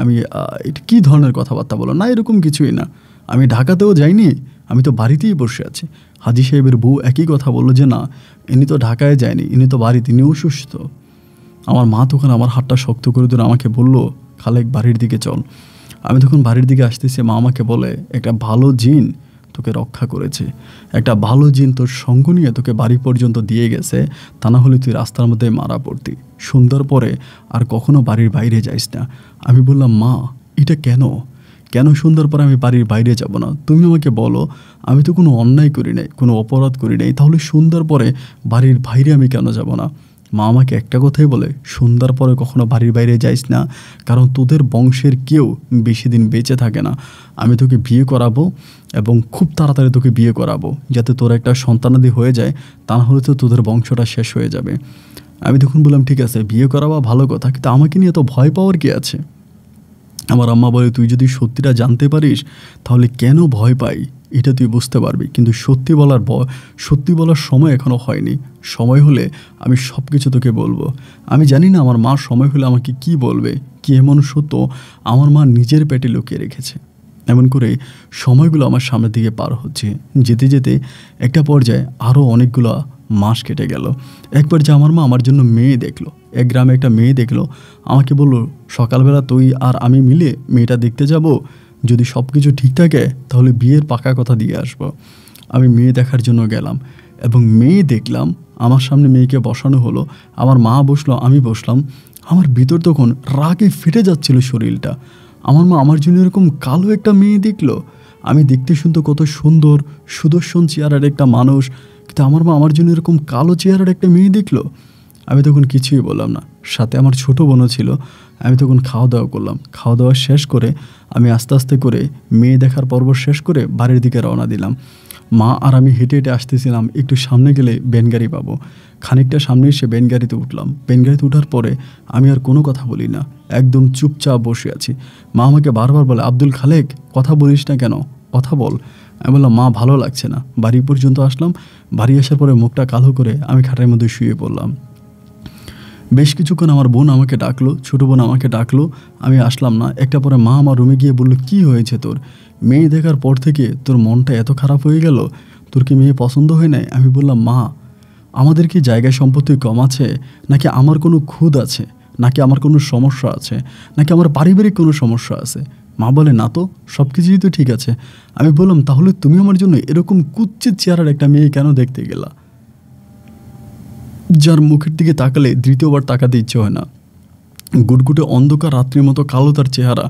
এটা কী ধরনের কথাবার্তা বলো? না এরকম কিছুই না, আমি ঢাকাতেও যাইনি, আমি তো বাড়িতেই বসে আছি। হাজি সাহেবের বউ একই কথা বললো যে না ইনি তো ঢাকায় যায়নি, ইনি তো বাড়িতে, ইনি অসুস্থ। আমার মা তখন আমার হাতটা শক্ত করে ধরে আমাকে বলল খালেক বাড়ির দিকে চল। আমি তখন বাড়ির দিকে আসতেছি, মা আমাকে বলে একটা ভালো জিন তোকে রক্ষা করেছে, একটা ভালো জিন তোর সঙ্গ নিয়ে তোকে বাড়ি পর্যন্ত দিয়ে গেছে, তা না হলে তুই রাস্তার মধ্যে মারা পড়তি। সন্ধ্যার পরে আর কখনো বাড়ির বাইরে যাইস না। আমি বললাম মা এটা কেন? কেন সন্ধ্যার পরে আমি বাড়ির বাইরে যাব না? তুমি আমাকে বলো, আমি তো কোনো অন্যায় করি নাই, কোনো অপরাধ করি নাই, তাহলে সন্ধ্যার পরে বাড়ির বাইরে আমি কেন যাব না? মা আমাকে একটা কথাই বলে, সন্ধ্যার পরে কখনো বাড়ির বাইরে যাইস না, কারণ তোদের বংশের কেউ বেশি দিন বেঁচে থাকে না। আমি তোকে বিয়ে করাবো এবং খুব তাড়াতাড়ি তোকে বিয়ে করাবো, যাতে তোর একটা সন্তানাদি হয়ে যায়, তা না হলে তো তোদের বংশটা শেষ হয়ে যাবে। আমি তখন বললাম, ঠিক আছে, বিয়ে করাবা ভালো কথা, কিন্তু আমাকে নিয়ে তো ভয় পাওয়ার কি আছে? আমার আম্মা বলে, তুই যদি সত্যিটা জানতে পারিস তাহলে কেন ভয় পাই এটা তুই বুঝতে পারবি, কিন্তু সত্যি বলার সময় এখনও হয়নি। সময় হলে আমি সব কিছু তোকে বলবো। আমি জানি না আমার মা সময় হলে আমাকে কি বলবে, কি এমন সত্য আমার মা নিজের পেটে লুকিয়ে রেখেছে। এমন করে সময়গুলো আমার সামনের দিকে পার হচ্ছে। যেতে যেতে একটা পর্যায়ে আরও অনেকগুলো মাস কেটে গেল। একবার যে আমার মা আমার জন্য মেয়ে দেখলো, এক গ্রামে একটা মেয়ে দেখলো, আমাকে বলল, সকালবেলা তুই আর আমি মিলে মেয়েটা দেখতে যাব, যদি সব কিছু ঠিক থাকে তাহলে বিয়ের পাকা কথা দিয়ে আসবো। আমি মেয়ে দেখার জন্য গেলাম এবং মেয়ে দেখলাম। আমার সামনে মেয়েকে বসানো হলো, আমার মা বসলো, আমি বসলাম। আমার ভিতর তখন রাগে ফেটে যাচ্ছিল শরীরটা। আমার মা আমার জন্য এরকম কালো একটা মেয়ে দেখলো। আমি দেখতে শুনতে কত সুন্দর সুদর্শন চেহারার একটা মানুষ, কিন্তু আমার মা আমার জন্য এরকম কালো চেহারার একটা মেয়ে দেখলো। আমি তখন কিছুই বললাম না। সাথে আমার ছোট বোনও ছিল। আমি তখন খাওয়া দাওয়া করলাম। খাওয়া দাওয়া শেষ করে আমি আস্তে আস্তে করে মেয়ে দেখার পর্ব শেষ করে বাড়ির দিকে রওনা দিলাম। মা আর আমি হেঁটে হেঁটে আসতেছিলাম, একটু সামনে গেলে বেনগাড়ি পাবো। খানিকটা সামনে এসে বেনগাড়িতে উঠলাম। বেনগাড়িতে ওঠার পরে আমি আর কোনো কথা বলি না, একদম চুপচাপ বসে আছি। মা আমাকে বারবার বলে, আব্দুল খালেক, কথা বলিস না কেন, কথা বল। আমি বললাম, মা ভালো লাগছে না। বাড়ি পর্যন্ত আসলাম। বাড়ি আসার পরে মুখটা কালো করে আমি খাটের মধ্যে শুয়ে পড়লাম। বেশ কিছুক্ষণ আমার বোন আমাকে ডাকলো, ছোটো বোন আমাকে ডাকলো, আমি আসলাম না। একটা পরে মা আমার রুমে গিয়ে বলল, কি হয়েছে তোর? মেয়ে দেখার পর থেকে তোর মনটা এত খারাপ হয়ে গেল, তোর কি মেয়ে পছন্দ হয় নাই? আমি বললাম, মা, আমাদের কি জায়গা সম্পত্তি কম আছে, নাকি আমার কোনো খুদ আছে, নাকি আমার কোনো সমস্যা আছে, নাকি আমার পারিবারিক কোনো সমস্যা আছে? মা বলে, না তো, সব কিছুই তো ঠিক আছে। আমি বললাম, তাহলে তুমি আমার জন্য এরকম কুৎসিত চেহারার একটা মেয়ে কেন দেখতে গেলা, যার মুখের দিকে তাকালে দ্বিতীয়বার তাকাতে ইচ্ছে হয় না? গুটগুটে অন্ধকার রাত্রির মতো কালো তার চেহারা।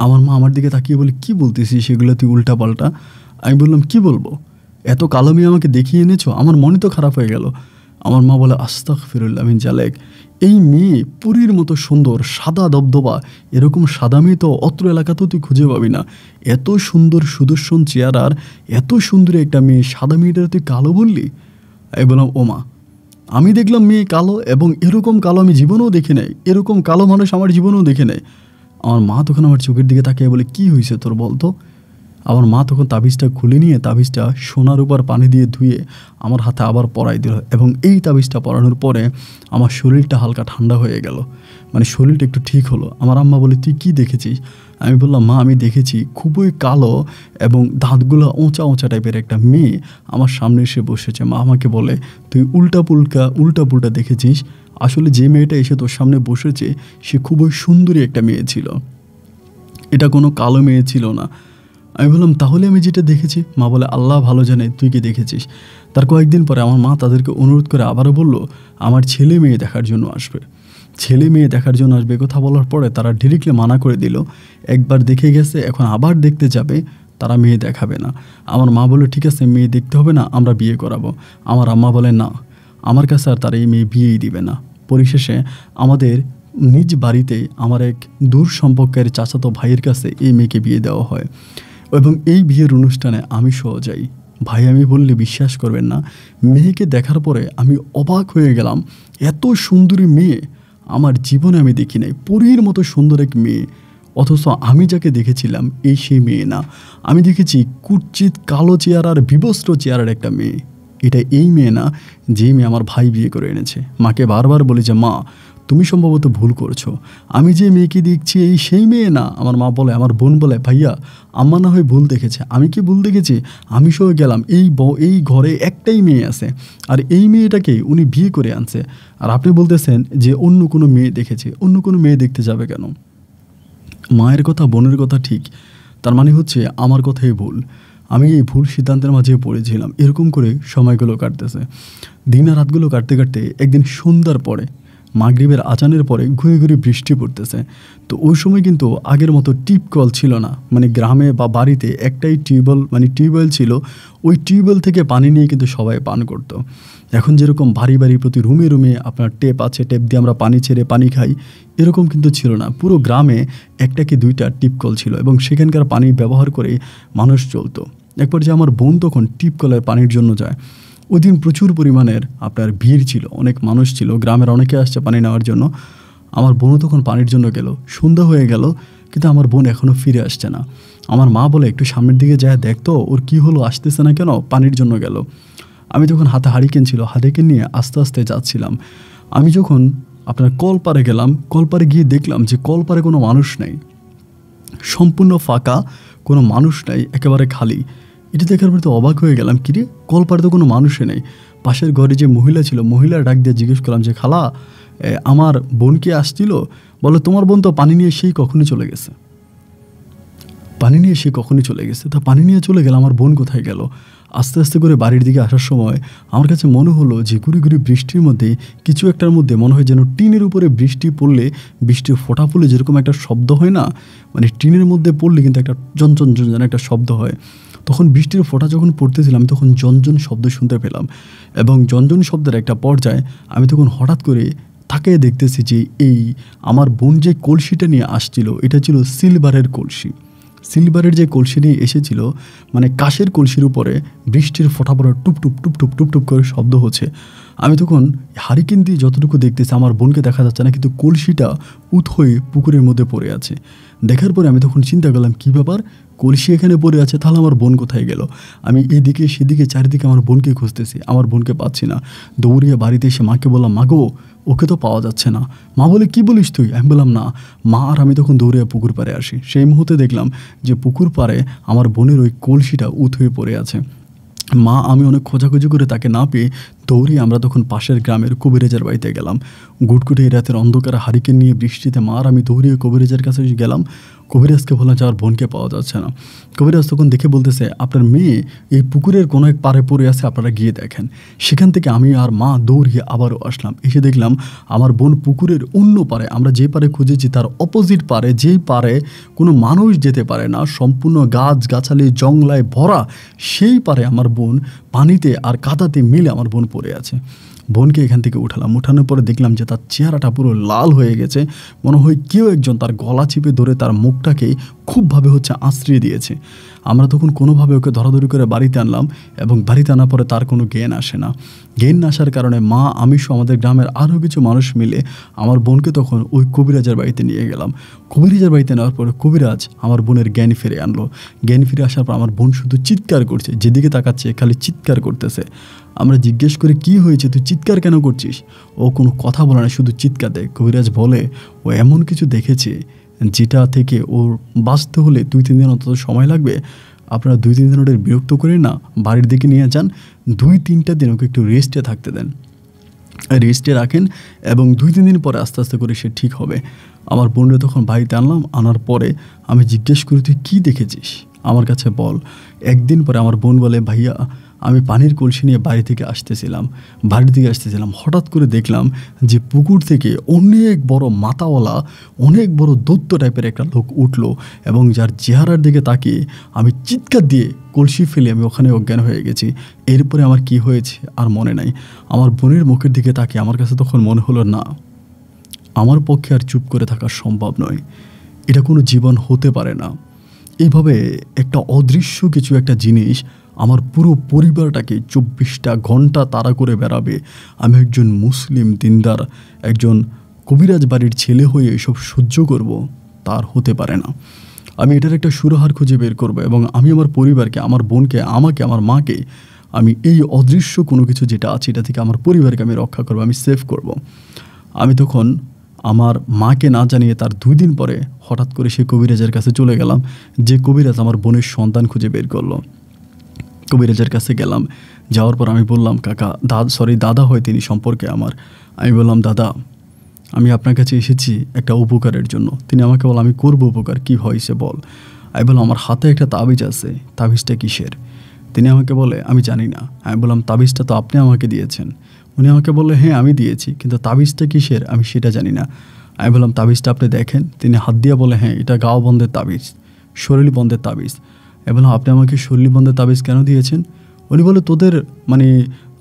আমার মা আমার দিকে তাকিয়ে বলে, কি বলতেছিস সেগুলো তুই উল্টা পাল্টা? আমি বললাম, কি বলবো, এত কালো মেয়ে আমাকে দেখিয়ে এনেছো, আমার মনে তো খারাপ হয়ে গেল। আমার মা বলে, আস্তাগফিরুল্লাহ মিন জালেক, এই মেয়ে পুরীর মতো সুন্দর, সাদা দবদবা, এরকম সাদা মেয়ে তো অত্র এলাকাতেও তুই খুঁজে পাবি না। এত সুন্দর সুদর্শন চেহারার এত সুন্দর একটা মেয়ে, সাদা মেয়েটার তুই কালো বললি? আমি বললাম, ও মা, আমি দেখলাম মেয়ে কালো, এবং এরকম কালো আমি জীবনেও দেখি নাই, এরকম কালো মানুষ আমার জীবনেও দেখে নেই। আমার মা তখন আমার চোখের দিকে তাকিয়ে বলে, কি হয়েছে তোর বলতো? আমার মা তখন তাবিজটা খুলে নিয়ে তাবিজটা সোনার উপর পানি দিয়ে ধুয়ে আমার হাতে আবার পরাই দিল, এবং এই তাবিজটা পরানোর পরে আমার শরীরটা হালকা ঠান্ডা হয়ে গেল, মানে শরীরটা একটু ঠিক হলো। আমার আম্মা বলে, তুই কী দেখেছিস? আমি বললাম, মা, আমি দেখেছি খুবই কালো এবং দাঁতগুলো ওঁচা ওঁচা টাইপের একটা মেয়ে আমার সামনে এসে বসেছে। মা আমাকে বলে, তুই উল্টা পুল্টা দেখেছিস। আসলে যে মেয়েটা এসে তোর সামনে বসেছে সে খুবই সুন্দরী একটা মেয়ে ছিল, এটা কোনো কালো মেয়ে ছিল না। আমি বললাম, তাহলে আমি যেটা দেখেছি? মা বলে, আল্লাহ ভালো জানে তুই কি দেখেছিস। তার কয়েকদিন পরে আমার মা তাদেরকে অনুরোধ করে আবারও বলল, আমার ছেলে মেয়ে দেখার জন্য আসবে, ছেলে মেয়ে দেখার জন্য আসবে। কথা বলার পরে তারা ডিরেক্টলি মানা করে দিল, একবার দেখে গেছে, এখন আবার দেখতে যাবে, তারা মেয়ে দেখাবে না। আমার মা বলে, ঠিক আছে, মেয়ে দেখতে হবে না, আমরা বিয়ে করাবো। আমার আম্মা বলে, না, আমার কাছে আর তারা এই মেয়ে বিয়েই দিবে না। পরিশেষে আমাদের নিজ বাড়িতে আমার এক দূর সম্পর্কের চাচাতো ভাইয়ের কাছে এই মেয়েকে বিয়ে দেওয়া হয়, এবং এই বিয়ের অনুষ্ঠানে আমি সহ যাই। ভাই, আমি বললে বিশ্বাস করবেন না, মেয়েকে দেখার পরে আমি অবাক হয়ে গেলাম। এত সুন্দরী মেয়ে আমার জীবনে আমি দেখি নাই, পরীর মতো সুন্দর এক মেয়ে। অথচ আমি যাকে দেখেছিলাম এই সেই মেয়ে না, আমি দেখেছি কুৎসিত কালো চেহারার বিবস্ত্র চেহারার একটা মেয়ে। এটা এই মেয়ে না যে মেয়ে আমার ভাই বিয়ে করে এনেছে। মাকে বারবার বলি যে, মা, তুমি সম্ভবত ভুল করছো, আমি যে মেয়েকে দেখছি এই সেই মেয়ে না। আমার মা বলে, আমার বোন বলে, ভাইয়া, আম্মা না হয় ভুল দেখেছে, আমি কি ভুল দেখেছি? আমি সহ গেলাম, এই ঘরে একটাই মেয়ে আছে, আর এই মেয়েটাকে উনি বিয়ে করে আনছে, আর আপনি বলতেছেন যে অন্য কোনো মেয়ে দেখেছে। অন্য কোনো মেয়ে দেখতে যাবে কেন? মায়ের কথা, বোনের কথা ঠিক, তার মানে হচ্ছে আমার কথাই ভুল। আমি এই ভুল সিদ্ধান্তের মাঝে পড়েছিলাম। এরকম করে সময়গুলো কাটতেছে, দিন আর রাতগুলো কাটতে কাটতে একদিন সন্ধ্যার পরে মাগরিবের আজানের পরে ঘুরে ঘুরে বৃষ্টি পড়তেছে। তো ওই সময় কিন্তু আগের মতো টিপ কল ছিল না, মানে গ্রামে বা বাড়িতে একটাই টিউবওয়েল ছিল। ওই টিউবওয়েল থেকে পানি নিয়ে কিন্তু সবাই পান করতো। এখন যেরকম বাড়ি বাড়ি প্রতি রুমে রুমে আপনার টেপ আছে, টেপ দিয়ে আমরা পানি ছেড়ে পানি খাই, এরকম কিন্তু ছিল না। পুরো গ্রামে একটা কি দুইটা টিপ কল ছিল এবং সেখানকার পানি ব্যবহার করে মানুষ চলতো। একবার যে আমার বোন তখন টিপ কলের পানির জন্য যায়, ওই দিন প্রচুর পরিমাণের আপনার ভিড় ছিল, অনেক মানুষ ছিল, গ্রামের অনেকে আসছে পানি নেওয়ার জন্য। আমার বোনও তখন পানির জন্য গেল, সন্ধ্যা হয়ে গেল, কিন্তু আমার বোন এখনও ফিরে আসছে না। আমার মা বলে একটু সামনের দিকে যায় দেখতো ওর কী হলো, আসতেছে না কেন, পানির জন্য গেল। আমি তখন হাতে হারিকেন ছিল, হারিকেন নিয়ে আস্তে আস্তে যাচ্ছিলাম। আমি যখন আপনার কলপারে গেলাম, কলপারে গিয়ে দেখলাম যে কলপারে কোনো মানুষ নেই, সম্পূর্ণ ফাঁকা, কোনো মানুষ নাই, একেবারে খালি। এটা দেখার পর তো অবাক হয়ে গেলাম, কিরে কলপারে তো কোনো মানুষই নেই। পাশের ঘরে যে মহিলা ছিল, মহিলার ডাক দিয়ে জিজ্ঞেস করলাম যে খালা, আমার বোনকে আসছিল? বলে তোমার বোন তো পানি নিয়ে সেই কখনই চলে গেছে, পানি নিয়ে সে কখনই চলে গেছে। তা পানি নিয়ে চলে গেল, আমার বোন কোথায় গেল? আস্তে আস্তে করে বাড়ির দিকে আসার সময় আমার কাছে মনে হলো যে গুড়ি গুড়ি বৃষ্টির মধ্যে কিছু একটার মধ্যে মনে হয় যেন টিনের উপরে বৃষ্টি পড়লে, বৃষ্টির ফোঁটা পড়লে যেরকম একটা শব্দ হয় না, মানে টিনের মধ্যে পড়লে কিন্তু একটা জনজন যেন একটা শব্দ হয়। তখন বৃষ্টির ফোঁটা যখন পড়তেছিলাম তখন জনজন শব্দ শুনতে পেলাম, এবং জনজন শব্দের একটা পর্যায়ে আমি তখন হঠাৎ করে তাকিয়ে দেখতেছি যে এই আমার বোন যে কলসিটা নিয়ে আসছিল, এটা ছিল সিলভারের কলসি। সিলভারের যে কলসি নিয়ে এসেছিল, মানে কাঁচের কলসির উপরে বৃষ্টির ফোঁটা পড়ে টুপটুপ টুপটুপ টুপটুপ করে শব্দ হচ্ছে। আমি তখন হারিকেন দিয়ে যতটুকু দেখতেছি আমার বোনকে দেখা যাচ্ছে না, কিন্তু কলসিটা উত হয়ে পুকুরের মধ্যে পড়ে আছে। দেখার পরে আমি তখন চিন্তা করলাম, কী ব্যাপার, কলসি এখানে পড়ে আছে, তাহলে আমার বোন কোথায় গেল? আমি এদিকে সেদিকে চারিদিকে আমার বোনকে খুঁজতেছি, আমার বোনকে পাচ্ছি না। দৌড়িয়ে বাড়িতে এসে মাকে বললাম, মাগো ওকে তো পাওয়া যাচ্ছে না। মা বলে, কি বলিস তুই? আমি বললাম না। মা আর আমি তখন দৌড়িয়ে পুকুর পাড়ে আসি। সেই মুহূর্তে দেখলাম যে পুকুর পাড়ে আমার বোনের ওই কলসিটা উত হয়ে পড়ে আছে। মা আমি অনেক খোঁজাখুঁজি করে তাকে না পেয়ে দৌড়িয়ে আমরা তখন পাশের গ্রামের কবিরাজের বাড়িতে গেলাম। গুটগুটে রাতের অন্ধকারে হারিকেন নিয়ে বৃষ্টিতে মা আর আমি দৌড়িয়ে কবিরাজের কাছে গেলাম। কবিরাজকে বললাম যে আর বোনকে পাওয়া যাচ্ছে না। কবিরাজ তখন দেখে বলতেছে, আপনার মেয়ে এই পুকুরের কোনো এক পাড়ে পড়ে আছে, আপনারা গিয়ে দেখেন। সেখান থেকে আমি আর মা দৌড়িয়ে আবারও আসলাম। এসে দেখলাম আমার বোন পুকুরের অন্য পাড়ে, আমরা যে পাড়ে খুঁজেছি তার অপোজিট পাড়ে, যেই পাড়ে কোনো মানুষ যেতে পারে না, সম্পূর্ণ গাছগাছালি জংলায় ভরা, সেই পাড়ে আমার বোন পানিতে আর কাদাতে মিলে আমার বোন পড়ে আছে। বোনকে এখান থেকে উঠালাম, উঠানোর পরে দেখলাম যে তার চেহারাটা পুরো লাল হয়ে গেছে, মনে হয় কেউ একজন তার গলা চিপে ধরে তার মুখটাকে খুবভাবে আঁচড়িয়ে দিয়েছে। আমরা তখন কোনোভাবে ওকে ধরাধরি করে বাড়িতে আনলাম, এবং বাড়িতে আনার পরে তার কোনো জ্ঞান আসে না। জ্ঞান না আসার কারণে মা, আমি সহ আমাদের গ্রামের আরও কিছু মানুষ মিলে আমার বোনকে তখন ওই কবিরাজের বাড়িতে নিয়ে গেলাম। কবিরাজের বাড়িতে নেওয়ার পরে কবিরাজ আমার বোনের জ্ঞান ফিরে আনলো। জ্ঞান ফিরে আসার পর আমার বোন শুধু চিৎকার করছে, যেদিকে তাকাচ্ছে খালি চিৎকার করতেছে। আমরা জিজ্ঞেস করে, কি হয়েছে, তুই চিৎকার কেন করছিস? ও কোনো কথা বলে না, শুধু চিৎকার দেয়। কবিরাজ বলে, ও এমন কিছু দেখেছে যেটা থেকে ওর বাঁচতে হলে 2-3 দিন অন্তত সময় লাগবে। আপনারা 2-3 দিন ওদের বিরক্ত করে না বাড়ির দিকে নিয়ে যান, 2-3টা দিন ওকে একটু রেস্টে থাকতে দেন, রেস্টে রাখেন, এবং 2-3 দিন পরে আস্তে আস্তে করে সে ঠিক হবে। আমার বোনরা তখন বাড়িতে আনলাম। আনার পরে আমি জিজ্ঞেস করি, তুই কী দেখেছিস, আমার কাছে বল। একদিন পরে আমার বোন বলে, ভাইয়া আমি পানির কলসি নিয়ে বাড়ি থেকে আসতেছিলাম, হঠাৎ করে দেখলাম যে পুকুর থেকে অনেক বড় মাথাওয়ালা, অনেক বড় দৈত্য টাইপের একটা লোক উঠলো, এবং যার চেহারার দিকে তাকিয়ে আমি চিৎকার দিয়ে কলসি ফেলে আমি ওখানে অজ্ঞান হয়ে গেছি। এরপরে আমার কি হয়েছে আর মনে নাই। আমার বোনের মুখের দিকে তাকিয়ে আমার কাছে তখন মনে হলো, না, আমার পক্ষে আর চুপ করে থাকা সম্ভব নয়, এটা কোনো জীবন হতে পারে না। এইভাবে একটা অদৃশ্য কিছু একটা জিনিস আমার পুরো পরিবারটাকে 24টা ঘন্টা তাড়া করে বেড়াবে। আমি একজন মুসলিম দিনদার, একজন কবিরাজ বাড়ির ছেলে হয়ে এসব সহ্য করব, তার হতে পারে না। আমি এটার একটা সুরাহার খুঁজে বের করব, এবং আমি আমার পরিবারকে, আমার বোনকে, আমাকে, আমার মাকে, আমি এই অদৃশ্য কোনো কিছু যেটা আছে এটা থেকে আমার পরিবারকে আমি রক্ষা করব, আমি সেভ করব। আমি তখন আমার মাকে না জানিয়ে তার 2 দিন পরে হঠাৎ করে সেই কবিরাজের কাছে চলে গেলাম, যে কবিরাজ আমার বোনের সন্তান খুঁজে বের করলো। কবিরাজের কাছে গেলাম, যাওয়ার পর আমি বললাম, দাদা হয় তিনি সম্পর্কে আমার। আমি বললাম, দাদা আমি আপনার কাছে এসেছি একটা উপকারের জন্য। তিনি আমাকে বলল, আমি করবো উপকার, কী হয়েছে বল। আমি বললাম, আমার হাতে একটা তাবিজ আছে, তাবিজটা কিসের? তিনি আমাকে বলে, আমি জানি না। আমি বললাম, তাবিজটা তো আপনি আমাকে দিয়েছেন। উনি আমাকে বললো, হ্যাঁ আমি দিয়েছি, কিন্তু তাবিজটা কিসের আমি সেটা জানি না। আমি বললাম, তাবিজটা আপনি দেখেন। তিনি হাত দিয়ে বলে, হ্যাঁ এটা গাও বন্ধের তাবিজ, শরীর বন্ধের তাবিজ। আমি বললাম, আপনি আমাকে শরীর বন্ধের তাবিজ কেন দিয়েছেন? উনি বলে, তোদের মানে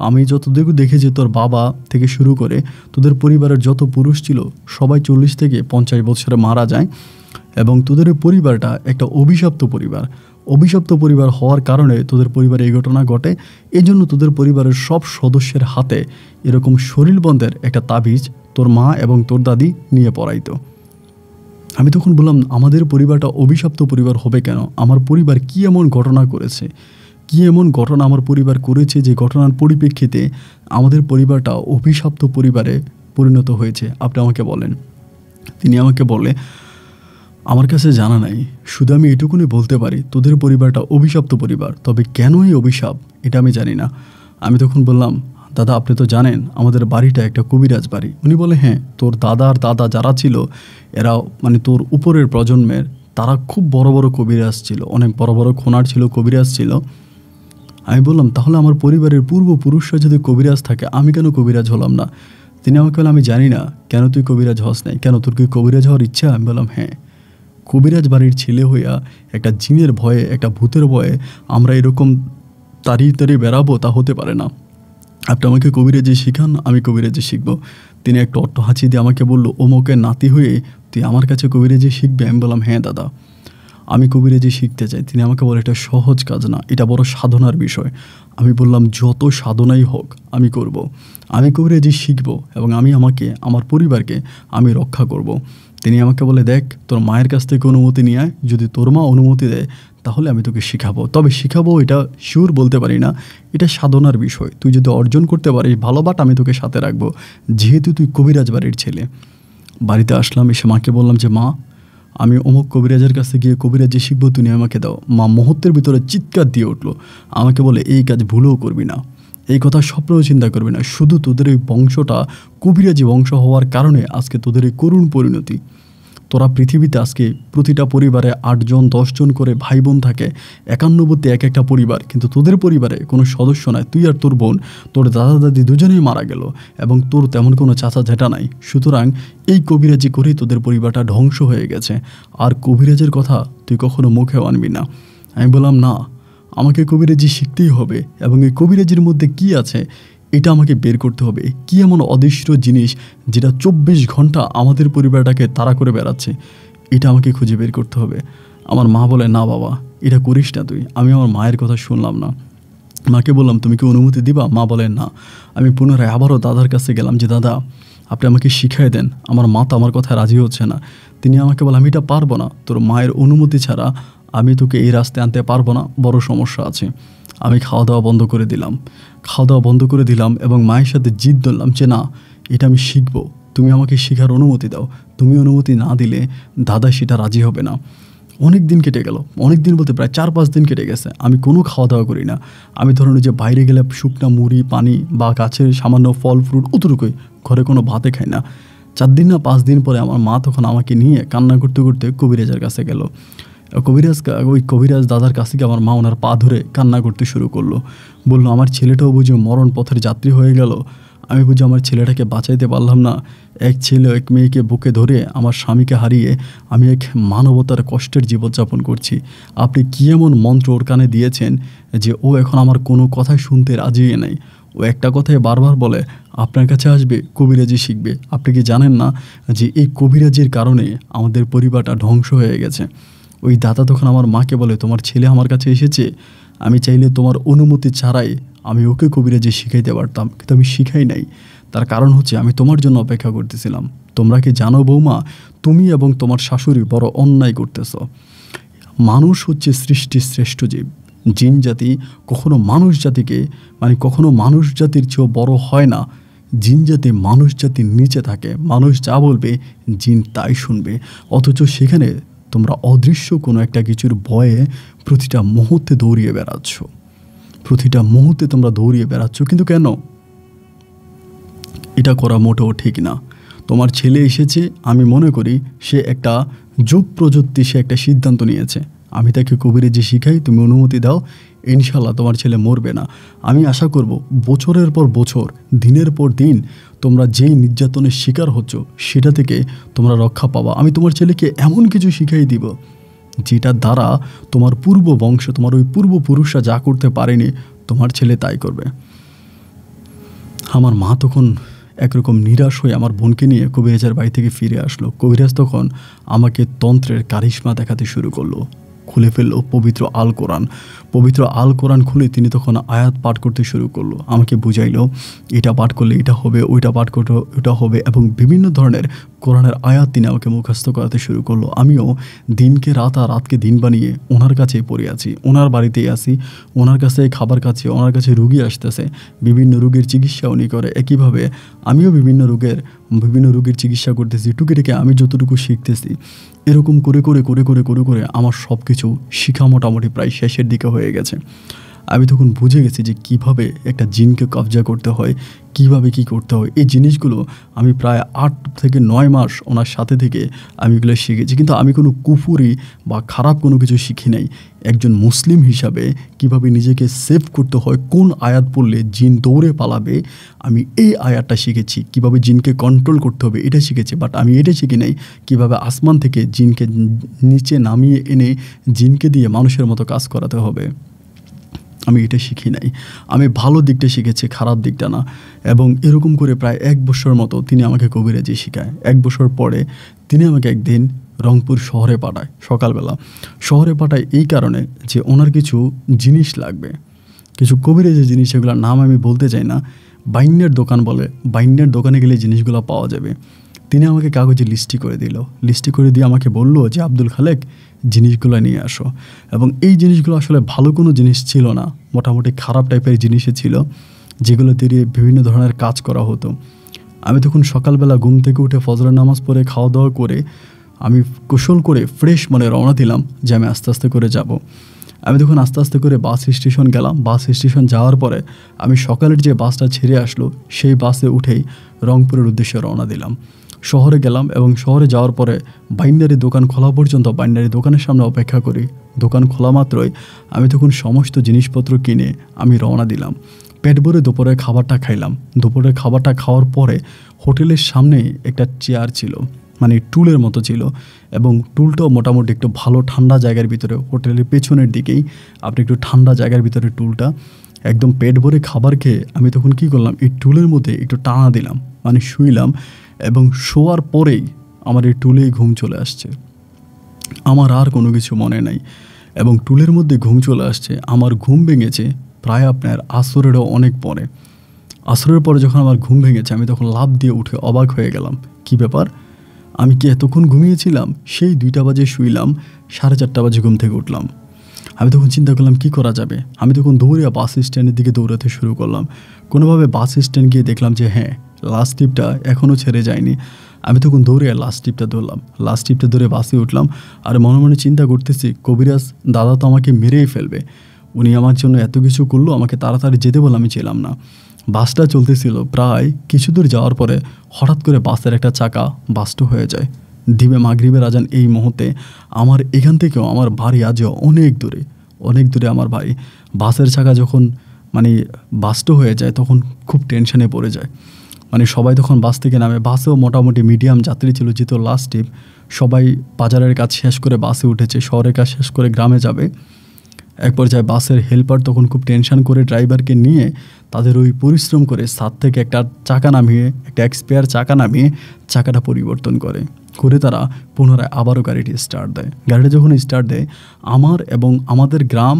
আমি যতটুকু দেখেছি তোর বাবা থেকে শুরু করে তোদের পরিবারের যত পুরুষ ছিল সবাই 40 থেকে 50 বছরে মারা যায়, এবং তোদের পরিবারটা একটা অভিশপ্ত পরিবার। অভিশপ্ত পরিবার হওয়ার কারণে তোদের পরিবারে এই ঘটনা ঘটে। এই জন্য তোদের পরিবারের সব সদস্যের হাতে এরকম শরীর বন্ধের একটা তাবিজ তোর মা এবং তোর দাদি নিয়ে পড়াইতো। আমি তখন বললাম, আমাদের পরিবারটা অভিশপ্ত পরিবার হবে কেন? আমার পরিবার কী এমন ঘটনা করেছে, কী এমন ঘটনা আমার পরিবার করেছে যে ঘটনার পরিপ্রেক্ষিতে আমাদের পরিবারটা অভিশপ্ত পরিবারে পরিণত হয়েছে, আপনি আমাকে বলেন। তিনি আমাকে বলে, আমার কাছে জানা নাই, শুধু আমি এটুকুনি বলতে পারি তোদের পরিবারটা অভিশপ্ত পরিবার, তবে কেন এই অভিশাপ এটা আমি জানি না। আমি তখন বললাম, দাদা আপনি তো জানেন আমাদের বাড়িটা একটা কবিরাজ বাড়ি। উনি বলে, হ্যাঁ তোর দাদার দাদা যারা ছিল এরা মানে তোর উপরের প্রজন্মের তারা খুব বড় বড় কবিরাজ ছিল, অনেক বড় বড় খোনার ছিল, কবিরাজ ছিল। আমি বললাম, তাহলে আমার পরিবারের পূর্বপুরুষরা যদি কবিরাজ থাকে আমি কেন কবিরাজ হলাম না? তিনি আমাকে বললেন, আমি জানি না কেন তুই কবিরাজ হস নাই, কেন তোর কি কবিরাজ হওয়ার ইচ্ছা? আমি বললাম, হ্যাঁ। কবিরাজ বাড়ির ছেলে হইয়া একটা জিনের ভয়ে, একটা ভূতের ভয়ে আমরা এরকম তাড়িয়ে বেড়াবো, তা হতে পারে না। আপনি আমাকে কবিরাজি শিখান, আমি কবিরাজি শিখবো। তিনি একটা অট্ট হাঁচি দিয়ে আমাকে বললো, অমুকের নাতি হয়ে তুই আমার কাছে কবিরাজি শিখবে? আমি বললাম, হ্যাঁ দাদা আমি কবিরাজি শিখতে চাই। তিনি আমাকে বলে, এটা সহজ কাজ না, এটা বড় সাধনার বিষয়। আমি বললাম, যত সাধনাই হোক আমি করব। আমি কবিরাজি শিখব এবং আমি আমার পরিবারকে আমি রক্ষা করব। তিনি আমাকে বলে, দেখ তোর মায়ের কাছ থেকে অনুমতি নিয়ে আয়, যদি তোর মা অনুমতি দেয় তাহলে আমি তোকে শিখাবো, তবে শিখাবো এটা শিওর বলতে পারি না, এটা সাধনার বিষয়। তুই যদি অর্জন করতে পারিস ভালো, বাট আমি তোকে সাথে রাখবো, যেহেতু তুই কবিরাজ বাড়ির ছেলে। বাড়িতে আসলাম, এসে মাকে বললাম যে মা আমি অমুক কবিরাজের কাছে গিয়ে কবিরাজি শিখবো, তুমি আমাকে দাও। মা মুহূর্তের ভিতরে চিৎকার দিয়ে উঠলো, আমাকে বলে, এই কাজ ভুলেও করবি না, এই কথা স্বপ্নেও চিন্তা করবি না, শুধু তোদের এই বংশটা কবিরাজি বংশ হওয়ার কারণে আজকে তোদের এই করুণ পরিণতি। তোরা পৃথিবীতে আজকে প্রতিটা পরিবারে 8 জন 10 জন করে ভাই বোন থাকে, 91 এক একটা পরিবার, কিন্তু তোদের পরিবারে কোনো সদস্য নাই, তুই আর তোর বোন, তোর দাদা দাদি দুজনেই মারা গেল এবং তোর তেমন কোনো চাচা ঝেটা নাই। সুতরাং এই কবিরাজি করেই তোদের পরিবারটা ধ্বংস হয়ে গেছে, আর কবিরাজের কথা তুই কখনো মুখেও আনবি না। আমি বললাম, না আমাকে কবিরাজি শিখতেই হবে, এবং এই কবিরাজির মধ্যে কি আছে এটা আমাকে বের করতে হবে। কি এমন অদৃশ্য জিনিস যেটা 24 ঘন্টা আমাদের পরিবারটাকে তাড়া করে বেড়াচ্ছে, এটা আমাকে খুঁজে বের করতে হবে। আমার মা বলে, না বাবা এটা করিস না তুই। আমি আমার মায়ের কথা শুনলাম না, মাকে বললাম তুমি কি অনুমতি দিবা? মা বলে না। আমি পুনরায় আবারও দাদার কাছে গেলাম যে দাদা আপনি আমাকে শিখিয়ে দেন। আমার মা তো আমার কথায় রাজি হচ্ছে না। তিনি আমাকে বলে, আমি এটা পারবো না, তোর মায়ের অনুমতি ছাড়া আমি তোকে এই রাস্তায় আনতে পারবো না, বড় সমস্যা আছে। আমি খাওয়া দাওয়া বন্ধ করে দিলাম এবং মায়ের সাথে জিদ ধরলাম যে না এটা আমি শিখবো, তুমি আমাকে শেখার অনুমতি দাও। তুমি অনুমতি না দিলে দাদা সেটা রাজি হবে না। অনেক দিন কেটে গেল, অনেক দিন বলতে প্রায় 4-5 দিন কেটে গেছে, আমি কোনো খাওয়া দাওয়া করি না। আমি ধরুন যে বাইরে গেলে শুকনা মুড়ি পানি বা গাছের সামান্য ফল ফ্রুট অতটুকুই, ঘরে কোনো ভাতে খাই না। 4 দিন না 5 দিন পরে আমার মা তখন আমাকে নিয়ে কান্না করতে করতে কবিরাজের কাছে গেল। ওই কবিরাজ দাদার কাছে গিয়ে আমার মা ওনার পা ধরে কান্না করতে শুরু করলো, বললো আমার ছেলেটাও বুঝি মরণ পথের যাত্রী হয়ে গেল। আমি বুঝি আমার ছেলেটাকে বাঁচাইতে পারলাম না। এক ছেলে এক মেয়েকে বুকে ধরে আমার স্বামীকে হারিয়ে আমি এক মানবতার কষ্টের জীবনযাপন করছি। আপনি কী এমন মন্ত্র ওর কানে দিয়েছেন যে ও এখন আমার কোনো কথাই শুনতে রাজি নেই। ও একটা কথাই বারবার বলে আপনার কাছে আসবে, কবিরাজি শিখবে। আপনি কি জানেন না যে এই কবিরাজির কারণে আমাদের পরিবারটা ধ্বংস হয়ে গেছে? ওই দাদা তখন আমার মাকে বলে, তোমার ছেলে আমার কাছে এসেছে, আমি চাইলে তোমার অনুমতি ছাড়াই আমি ওকে কবিরাজি শিখাইতে পারতাম, কিন্তু আমি শিখাই নাই। তার কারণ হচ্ছে আমি তোমার জন্য অপেক্ষা করতেছিলাম। তোমরা কি জানো বৌমা, তুমি এবং তোমার শাশুড়ি বড় অন্যায় করতেছ। মানুষ হচ্ছে সৃষ্টির শ্রেষ্ঠ জীব। জিন জাতি কখনো মানুষ জাতিকে কখনো মানুষ জাতির চেয়েও বড় হয় না। জিন জাতি মানুষ জাতির নিচে থাকে। মানুষ যা বলবে জিন তাই শুনবে, অথচ সেখানে তোমরা অদৃশ্য কোনো একটা কিছুর ভয়ে প্রতিটা মুহূর্তে দৌড়িয়ে বেড়াচ্ছ। কিন্তু কেন? এটা করা মোটেও ঠিক না। তোমার ছেলে এসেছে, আমি মনে করি সে একটা যুগ প্রযুক্তি, সে একটা সিদ্ধান্ত নিয়েছে। আমি তাকে কবিরাজি শিখাই, তুমি অনুমতি দাও, ইনশাল্লাহ তোমার ছেলে মরবে না। আমি আশা করব বছরের পর বছর, দিনের পর দিন তোমরা যেই নির্যাতনের শিকার হচ্ছ সেটা থেকে তোমরা রক্ষা পাবা। আমি তোমার ছেলেকে এমন কিছু শিখাই দিব যেটা দ্বারা তোমার পূর্ব বংশ, তোমার ওই পূর্বপুরুষরা যা করতে পারেনি, তোমার ছেলে তাই করবে। আমার মা তখন একরকম নিরাশ হয়ে আমার বোনকে নিয়ে কবিরাজের বাড়ি থেকে ফিরে আসলো। কবিরাজ তখন আমাকে তন্ত্রের কারিশমা দেখাতে শুরু করলো। খুলে ফেললো পবিত্র আল কোরআন। পবিত্র আল কোরআন খুলে তিনি তখন আয়াত পাঠ করতে শুরু করলো। আমাকে বুঝাইলো এটা পাঠ করলে এটা হবে, ওইটা পাঠ করলে ওটা হবে, এবং বিভিন্ন ধরনের কোরআনের আয়াত তিনি আমাকে মুখস্থ করাতে শুরু করলো। আমিও দিনকে রাত আর রাতকে দিন বানিয়ে ওনার কাছেই পড়ে আছি, ওনার বাড়িতেই আসি, ওনার কাছে খাবার খাচ্ছি, ওনার কাছে রুগী আসতেছে, বিভিন্ন রোগের চিকিৎসা উনি করে। একইভাবে আমিও বিভিন্ন রোগের চিকিৎসা করতেছি, টুকিটাকি আমি যতটুকু শিখতেছি। এরকম করে করে করে করে করে করে আমার সব কিছু শিখা মোটামুটি প্রায় শেষের দিকে হয়ে গেছে। আমি তখন বুঝে গেছি যে কিভাবে একটা জিনকে কবজা করতে হয়, কিভাবে কি করতে হয়। এই জিনিসগুলো আমি প্রায় 8 থেকে 9 মাস ওনার সাথে থেকে আমি এগুলো শিখেছি। কিন্তু আমি কোনো কুফুরি বা খারাপ কোনো কিছু শিখি নাই। একজন মুসলিম হিসাবে কিভাবে নিজেকে সেভ করতে হয়, কোন আয়াত পড়লে জিন দৌড়ে পালাবে, আমি এই আয়াতটা শিখেছি। কিভাবে জিনকে কন্ট্রোল করতে হবে এটা শিখেছি। বাট আমি এটা শিখি নাই কিভাবে আসমান থেকে জিনকে নিচে নামিয়ে এনে জিনকে দিয়ে মানুষের মতো কাজ করাতে হবে। আমি এটা শিখি নাই। আমি ভালো দিকটা শিখেছি, খারাপ দিকটা না। এবং এরকম করে প্রায় 1 বছর মতো তিনি আমাকে কবিরাজি শেখায়। 1 বছর পরে তিনি আমাকে একদিন রংপুর শহরে পাঠায়। সকালবেলা শহরে পাঠায় এই কারণে যে ওনার কিছু জিনিস লাগবে, কিছু কবিরাজি জিনিস, সেগুলোর নাম আমি বলতে চাই না। বাইন্ডের দোকান বলে, বাইন্ডের দোকানে গেলে জিনিসগুলো পাওয়া যাবে। তিনি আমাকে কাগজে লিস্টি করে দিল। লিস্টি করে দিয়ে আমাকে বলল যে আব্দুল খালেক জিনিসগুলো নিয়ে আসো। এবং এই জিনিসগুলো আসলে ভালো কোনো জিনিস ছিল না, মোটামুটি খারাপ টাইপের জিনিসই ছিল, যেগুলো দিয়ে বিভিন্ন ধরনের কাজ করা হতো। আমি তখন সকালবেলা ঘুম থেকে উঠে ফজরের নামাজ পড়ে খাওয়া দাওয়া করে আমি কুশল করে ফ্রেশ মনে রওনা দিলাম যে আমি আস্তে আস্তে করে যাব। আমি তখন আস্তে আস্তে করে বাস স্টেশন গেলাম। বাস স্টেশন যাওয়ার পরে আমি সকালের যে বাসটা ছেড়ে আসলো সেই বাসে উঠেই রংপুরের উদ্দেশ্যে রওনা দিলাম। শহরে গেলাম এবং শহরে যাওয়ার পরে বাইন্ডারি দোকান খোলা পর্যন্ত বাইন্ডারি দোকানের সামনে অপেক্ষা করি। দোকান খোলা মাত্রই আমি তখন সমস্ত জিনিসপত্র কিনে আমি রওনা দিলাম। পেট ভরে দুপুরের খাবারটা খাইলাম। দুপুরের খাবারটা খাওয়ার পরে হোটেলের সামনে একটা চেয়ার ছিল, মানে টুলের মতো ছিল, এবং টুলটাও মোটামুটি একটু ভালো ঠান্ডা জায়গার ভিতরে, হোটেলের পেছনের দিকেই আপনি একটু ঠান্ডা জায়গার ভিতরে টুলটা। একদম পেট ভরে খাবার খেয়ে আমি তখন কী করলাম, এই টুলের মধ্যে একটু টানা দিলাম, মানে শুইলাম। এবং শোয়ার পরেই আমার এই টুলেই ঘুম চলে আসছে। আমার আর কোনো কিছু মনে নাই এবং টুলের মধ্যে ঘুম চলে আসছে। আমার ঘুম ভেঙেছে প্রায় আপনার আসরেরও অনেক পরে। আসরের পরে যখন আমার ঘুম ভেঙেছে আমি তখন লাফ দিয়ে উঠে অবাক হয়ে গেলাম, কি ব্যাপার, আমি কি এতক্ষণ ঘুমিয়েছিলাম? সেই 2টা বাজে শুইলাম, 4:30 বাজে ঘুম থেকে উঠলাম। আমি তখন চিন্তা করলাম কি করা যাবে। আমি তখন দৌড়ে বাস স্ট্যান্ডের দিকে দৌড়াতে শুরু করলাম। কোনোভাবে বাস স্ট্যান্ড গিয়ে দেখলাম যে হ্যাঁ, লাস্ট টিপটা এখনও ছেড়ে যায়নি। আমি তখন দৌড়ে লাস্ট টিপটা ধরলাম। লাস্ট টিপটা ধরে বাসে উঠলাম। আর মনে মনে চিন্তা করতেছি, কবিরাজ দাদা তো আমাকে মেরেই ফেলবে, উনি আমার জন্য এত কিছু করলো, আমাকে তাড়াতাড়ি যেতে বলে আমি ছিলাম না। বাসটা চলতেছিল। প্রায় কিছু দূর যাওয়ার পরে হঠাৎ করে বাসের একটা চাকা বাস্ট হয়ে যায়। দিবে মাগরিবের আজান এই মুহূর্তে। আমার এখান থেকেও আমার বাড়ি আজও অনেক দূরে, অনেক দূরে আমার বাড়ি। বাসের চাকা যখন মানে বাস্ট হয়ে যায় তখন খুব টেনশনে পড়ে যায়। মানে সবাই তখন বাস থেকে নামে। বাসেও মোটামুটি মিডিয়াম যাত্রী ছিল, যেহেতু লাস্ট ট্রিপ। সবাই বাজারের কাজ শেষ করে বাসে উঠেছে, শহরের কাজ শেষ করে গ্রামে যাবে। এক পর্যায়ে বাসের হেল্পার তখন খুব টেনশন করে ড্রাইভারকে নিয়ে তাদের ওই পরিশ্রম করে ছাদ থেকে একটা চাকা নামিয়ে, একটা এক্সপায়ার চাকা নামিয়ে চাকাটা পরিবর্তন করে তারা পুনরায় আবারও গাড়িটি স্টার্ট দেয়। গাড়িটা যখন স্টার্ট দেয়, আমার এবং আমাদের গ্রাম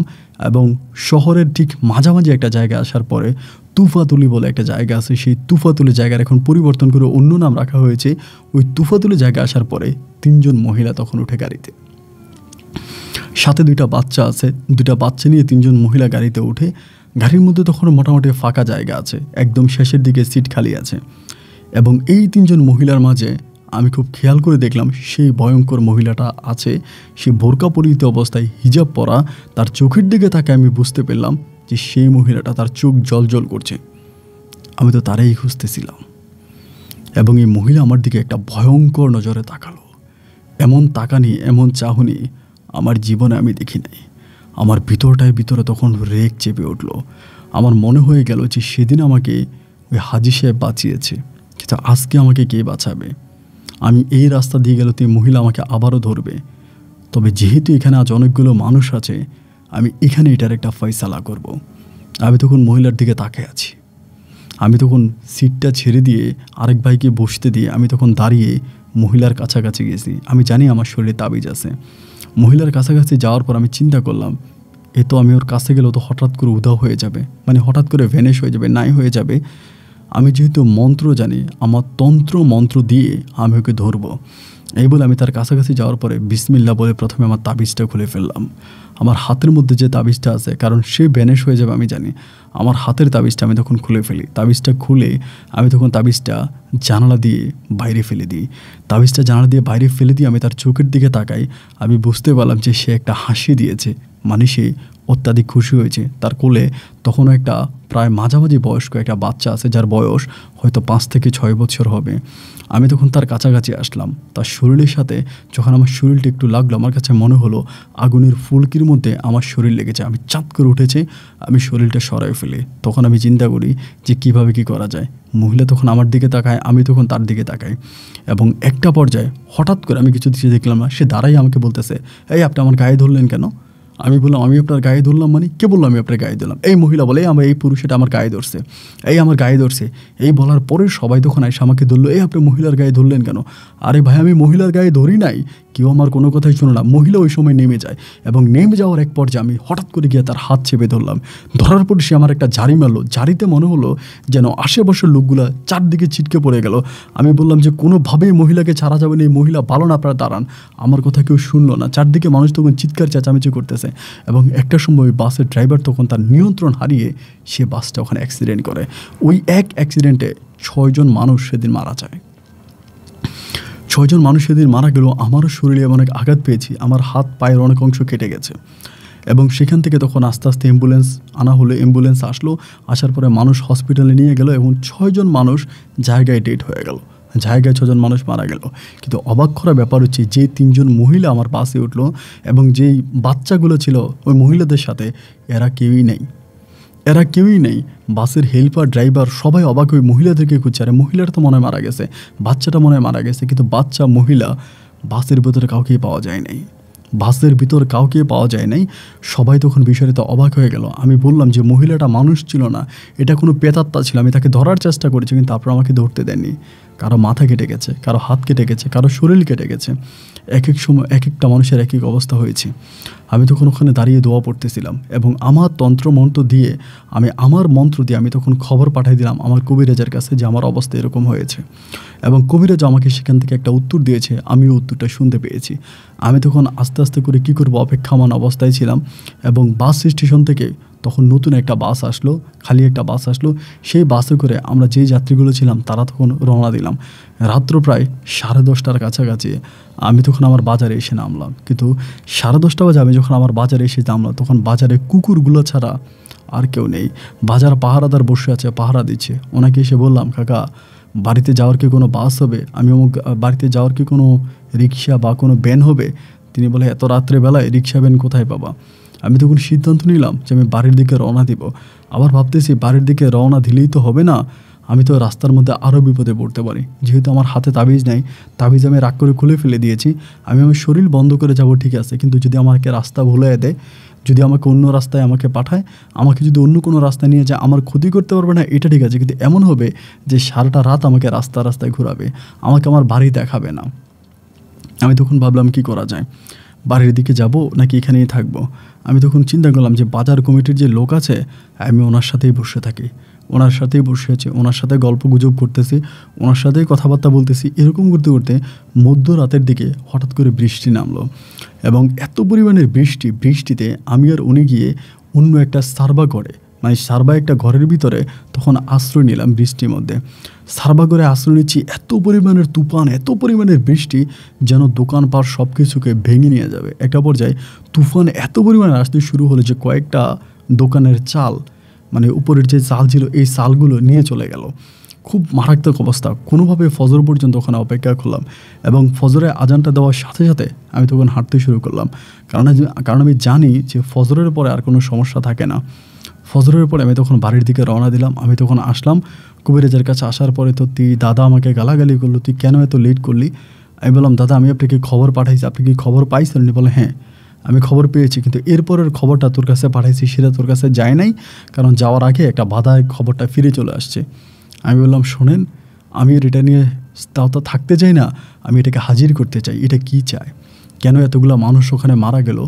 এবং শহরের ঠিক মাঝামাঝি একটা জায়গায় আসার পরে তুফাতুলি বলে একটা জায়গা আছে। সেই তুফাতুলি জায়গার এখন পরিবর্তন করে অন্য নাম রাখা হয়েছে। ওই তুফাতুলি জায়গায় আসার পরে 3 জন মহিলা তখন উঠে গাড়িতে, সাথে 2টা বাচ্চা আছে। 2টা বাচ্চা নিয়ে 3 জন মহিলা গাড়িতে উঠে। গাড়ির মধ্যে তখন মোটামুটি ফাঁকা জায়গা আছে, একদম শেষের দিকে সিট খালি আছে। এবং এই 3 জন মহিলার মাঝে আমি খুব খেয়াল করে দেখলাম সেই ভয়ঙ্কর মহিলাটা আছে। সে বোরকা পরিহিত অবস্থায়, হিজাব পরা, তার চোখের দিকে তাকে আমি বুঝতে পারলাম যে সেই মহিলাটা, তার চোখ জল করছে। আমি তো তারাই খুঁজতেছিলাম। এবং এই মহিলা আমার দিকে একটা ভয়ঙ্কর নজরে তাকালো। এমন তাকানি, এমন চাহনি আমার জীবনে আমি দেখি নাই। আমার ভিতরে তখন রেগ চেপে উঠল। আমার মনে হয়ে গেল যে সেদিন আমাকে ওই হাজি সাহেব বাঁচিয়েছে, কিন্তু আজকে আমাকে কে বাঁচাবে? আমি এই রাস্তা দিয়ে গেলে তো এই মহিলা আমাকে আবারও ধরবে। তবে যেহেতু এখানে আজ অনেকগুলো মানুষ আছে, আমি এখানে এটার একটা ফয়সালা করব। আমি তখন মহিলার দিকে তাকিয়ে আছি। আমি তখন সিটটা ছেড়ে দিয়ে আরেক ভাইকে বসতে দিয়ে আমি তখন দাঁড়িয়ে মহিলার কাছাকাছি গেছি। আমি জানি আমার শরীরে তাবিজ আছে। মহিলার কাছাকাছি যাওয়ার পর আমি চিন্তা করলাম, এ তো আমি ওর কাছে গেলেও তো হঠাৎ করে উধাও হয়ে যাবে, মানে হঠাৎ করে ভ্যানিশ হয়ে যাবে, নাই হয়ে যাবে। আমি যেহেতু মন্ত্র জানি, আমার তন্ত্র মন্ত্র দিয়ে আমি ওকে ধরবো। এই বলে আমি তার কাছাকাছি যাওয়ার পরে বিসমিল্লাহ বলে প্রথমে আমার তাবিজটা খুলে ফেললাম। আমার হাতের মধ্যে যে তাবিজটা আছে, কারণ সে ভ্যানিশ হয়ে যাবে আমি জানি, আমার হাতের তাবিজটা আমি তখন খুলে ফেলি। তাবিজটা খুলে আমি তখন তাবিজটা জানালা দিয়ে বাইরে ফেলে দিই। তাবিজটা জানালা দিয়ে বাইরে ফেলে দিয়ে আমি তার চোখের দিকে তাকাই। আমি বুঝতে পারলাম যে সে একটা হাসি দিয়েছে, মানে সে অত্যাধিক খুশি হয়েছে। তার কোলে তখনও একটা প্রায় মাঝামাঝি বয়স্ক একটা বাচ্চা আছে, যার বয়স হয়তো 5 থেকে 6 বছর হবে। আমি তখন তার কাছাকাছি আসলাম। তার শরীরের সাথে যখন আমার শরীরটা একটু লাগলো, আমার কাছে মনে হলো আগুনের ফুলকির মধ্যে আমার শরীর লেগেছে। আমি চাপ করে উঠেছে, আমি শরীরটা সরাই ফেলি। তখন আমি চিন্তা করি যে কীভাবে কী করা যায়। মহিলা তখন আমার দিকে তাকায়, আমি তখন তার দিকে তাকাই। এবং একটা পর্যায়ে হঠাৎ করে আমি কিছু দিকে দেখলাম না, সে দাঁড়াই আমাকে বলতেছে, এই আপনি আমার গায়ে ধরলেন কেন? আমি বললাম, আমি আপনার গায়ে ধরলাম মানে? কে বললাম আমি আপনার গায়ে ধরলাম? এই মহিলা বলে, আমার এই পুরুষ এটা আমার গায়ে ধরছে, এই আমার গায়ে ধরছে। এই বলার পরে সবাই তখন এসে আমাকে ধরলো, এই আপনি মহিলার গায়ে ধরলেন কেন? আরে ভাই, আমি মহিলার গায়ে ধরি নাই। কেউ আমার কোনো কথাই শুনো না। মহিলা ওই সময় নেমে যায়, এবং নেমে যাওয়ার এক পর্যায়ে আমি হঠাৎ করে গিয়ে তার হাত চেপে ধরলাম। ধরার পর সে আমার একটা ঝাড়ি মারলো। ঝাড়িতে মনে হলো যেন আশেপাশের লোকগুলা চারদিকে ছিটকে পড়ে গেল। আমি বললাম যে কোনোভাবেই মহিলাকে ছাড়া যাবে না, এই মহিলা ভালো না, আপনারা দাঁড়ান। আমার কথা কেউ শুনলো না। চারদিকে মানুষ তখন চিৎকার চেঁচামেচি করতেছে। এবং একটা সময় বাসের ড্রাইভার তখন তার নিয়ন্ত্রণ হারিয়ে সে বাসটা ওখানে অ্যাক্সিডেন্ট করে। ওই এক অ্যাক্সিডেন্টে 6 জন মানুষ সেদিন মারা যায়। 6 জন মানুষ সেদিন মারা গেল। আমারও শরীরে অনেক আঘাত পেয়েছি, আমার হাত পায়ের অনেক অংশ কেটে গেছে। এবং সেখান থেকে তখন আস্তে আস্তে অ্যাম্বুলেন্স আনা হলো। অ্যাম্বুলেন্স আসলো, আসার পরে মানুষ হসপিটালে নিয়ে গেল, এবং 6 জন মানুষ জায়গায় ডেড হয়ে গেল। জায়গায় 6 জন মানুষ মারা গেল। কিন্তু অবাক করা ব্যাপার হচ্ছে, যে 3 জন মহিলা আমার বাসে উঠলো এবং যেই বাচ্চাগুলো ছিল ওই মহিলাদের সাথে, এরা কেউই নেই। এরা কেউই নেই। বাসের হেল্পার, ড্রাইভার সবাই অবাক হয়ে মহিলাদেরকে খুঁজছে। আরে মহিলাটা তো মনে হয় মারা গেছে, বাচ্চাটা মনে হয় মারা গেছে। কিন্তু বাচ্চা, মহিলা, বাসের ভিতরে কাউকেই পাওয়া যায় নাই। বাসের ভিতর কাউকে পাওয়া যায় নাই। সবাই তখন বিষয়টা অবাক হয়ে গেল। আমি বললাম যে মহিলাটা মানুষ ছিল না, এটা কোনো প্রেতাত্মা ছিল। আমি তাকে ধরার চেষ্টা করেছি, কিন্তু তারপর আমাকে ধরতে দেননি। কারো মাথা কেটে গেছে, কারো হাত কেটে গেছে, কারো শরীর কেটে গেছে। এক এক সময় এক একটা মানুষের এক এক অবস্থা হয়েছে। আমি তখন ওখানে দাঁড়িয়ে দোয়া পড়তেছিলাম, এবং আমার তন্ত্র দিয়ে আমি তখন খবর পাঠিয়ে দিলাম আমার কবিরাজের কাছে যে আমার অবস্থা এরকম হয়েছে। এবং কবিরাজ আমাকে সেখান থেকে একটা উত্তর দিয়েছে, আমিও উত্তরটা শুনতে পেয়েছি। আমি তখন আস্তে আস্তে করে কী করবো অপেক্ষামান অবস্থায় ছিলাম। এবং বাস স্টেশন থেকে তখন নতুন একটা বাস আসলো, খালি একটা বাস আসলো। সেই বাসে করে আমরা যেই যাত্রীগুলো ছিলাম তারা তখন রওনা দিলাম। রাত্র প্রায় 10:30টার কাছাকাছি আমি তখন আমার বাজারে এসে নামলাম। কিন্তু 10:30 বাজে আমি যখন আমার বাজারে এসে নামলাম, তখন বাজারে কুকুরগুলো ছাড়া আর কেউ নেই। বাজার পাহারাদার বসে আছে, পাহারা দিচ্ছে। ওনাকে এসে বললাম, কাকা বাড়িতে যাওয়ার কি কোনো বাস হবে? আমি বাড়িতে যাওয়ার কি কোনো রিক্সা বা কোনো ভ্যান হবে? তিনি বলে, এত রাত্রেবেলায় রিক্সা ভ্যান কোথায় পাবা? আমি তখন সিদ্ধান্ত নিলাম যে আমি বাড়ির দিকে রওনা দিব। আবার ভাবতেছি বাড়ির দিকে রওনা দিলেই তো হবে না, আমি তো রাস্তার মধ্যে আরও বিপদে পড়তে পারি। যেহেতু আমার হাতে তাবিজ নাই, তাবিজ আমি রাগ করে খুলে ফেলে দিয়েছি। আমি আমার শরীর বন্ধ করে যাব, ঠিক আছে, কিন্তু যদি আমাকে রাস্তা ভুলিয়ে দেয়, যদি আমাকে অন্য রাস্তায় আমাকে পাঠায়, আমাকে যদি অন্য কোনো রাস্তায় নিয়ে যায়, আমার ক্ষতি করতে পারবে না, এটা ঠিক আছে। কিন্তু এমন হবে যে সারাটা রাত আমাকে রাস্তায় ঘোরাবে, আমাকে আমার বাড়ি দেখাবে না। আমি তখন ভাবলাম কি করা যায়, বাড়ির দিকে যাব নাকি এখানেই থাকবো। আমি তখন চিন্তা করলাম যে বাজার কমিটির যে লোক আছে, আমি ওনার সাথেই বসে থাকি। ওনার সাথেই বসে আছি, ওনার সাথে গল্প গুজব করতেছি, ওনার সাথেই কথাবার্তা বলতেছি। এরকম করতে করতে মধ্যরাতের দিকে হঠাৎ করে বৃষ্টি নামলো। এবং এত পরিমাণের বৃষ্টিতে আমি আর উনি গিয়ে অন্য একটা সারবা একটা ঘরের ভিতরে তখন আশ্রয় নিলাম বৃষ্টির মধ্যে। সারবা ঘরে আশ্রয় নিচ্ছি। এত পরিমাণের তুফান, এত পরিমাণের বৃষ্টি, যেন দোকানপাট সব কিছুকে ভেঙে নিয়ে যাবে। একটা পর্যায়ে তুফান এত পরিমাণে আসতে শুরু হলো যে কয়েকটা দোকানের চাল, মানে উপরের যে চাল ছিল, এই চালগুলো নিয়ে চলে গেল। খুব মারাত্মক অবস্থা। কোনোভাবে ফজর পর্যন্ত ওখানে অপেক্ষা করলাম এবং ফজরের আজানটা দেওয়ার সাথে সাথে আমি তখন হাঁটতে শুরু করলাম, কারণ আমি জানি যে ফজরের পরে আর কোনো সমস্যা থাকে না। ফজরের পরে আমি তখন বাড়ির দিকে রওনা দিলাম। আমি তখন আসলাম কবিরাজের কাছে। আসার পরে তো দাদা আমাকে গালাগালি করলো, তুই কেন এত লেট করলি? আমি বললাম, দাদা আমি আপনাকে খবর পাঠাইছি, আপনি কি খবর পাইছেন? উনি বলে, হ্যাঁ আমি খবর পেয়েছি, কিন্তু এরপরের খবরটা তোর কাছে পাঠাইছি সেটা তোর কাছে যায় নাই, কারণ যাওয়ার আগে একটা বাধায় খবরটা ফিরে চলে আসছে। আমি বললাম, শোনেন, আমি এটা নিয়ে তাও তো থাকতে চাই না, আমি এটাকে হাজির করতে চাই। এটা কি চায়? কেন এতগুলো মানুষ ওখানে মারা গেল,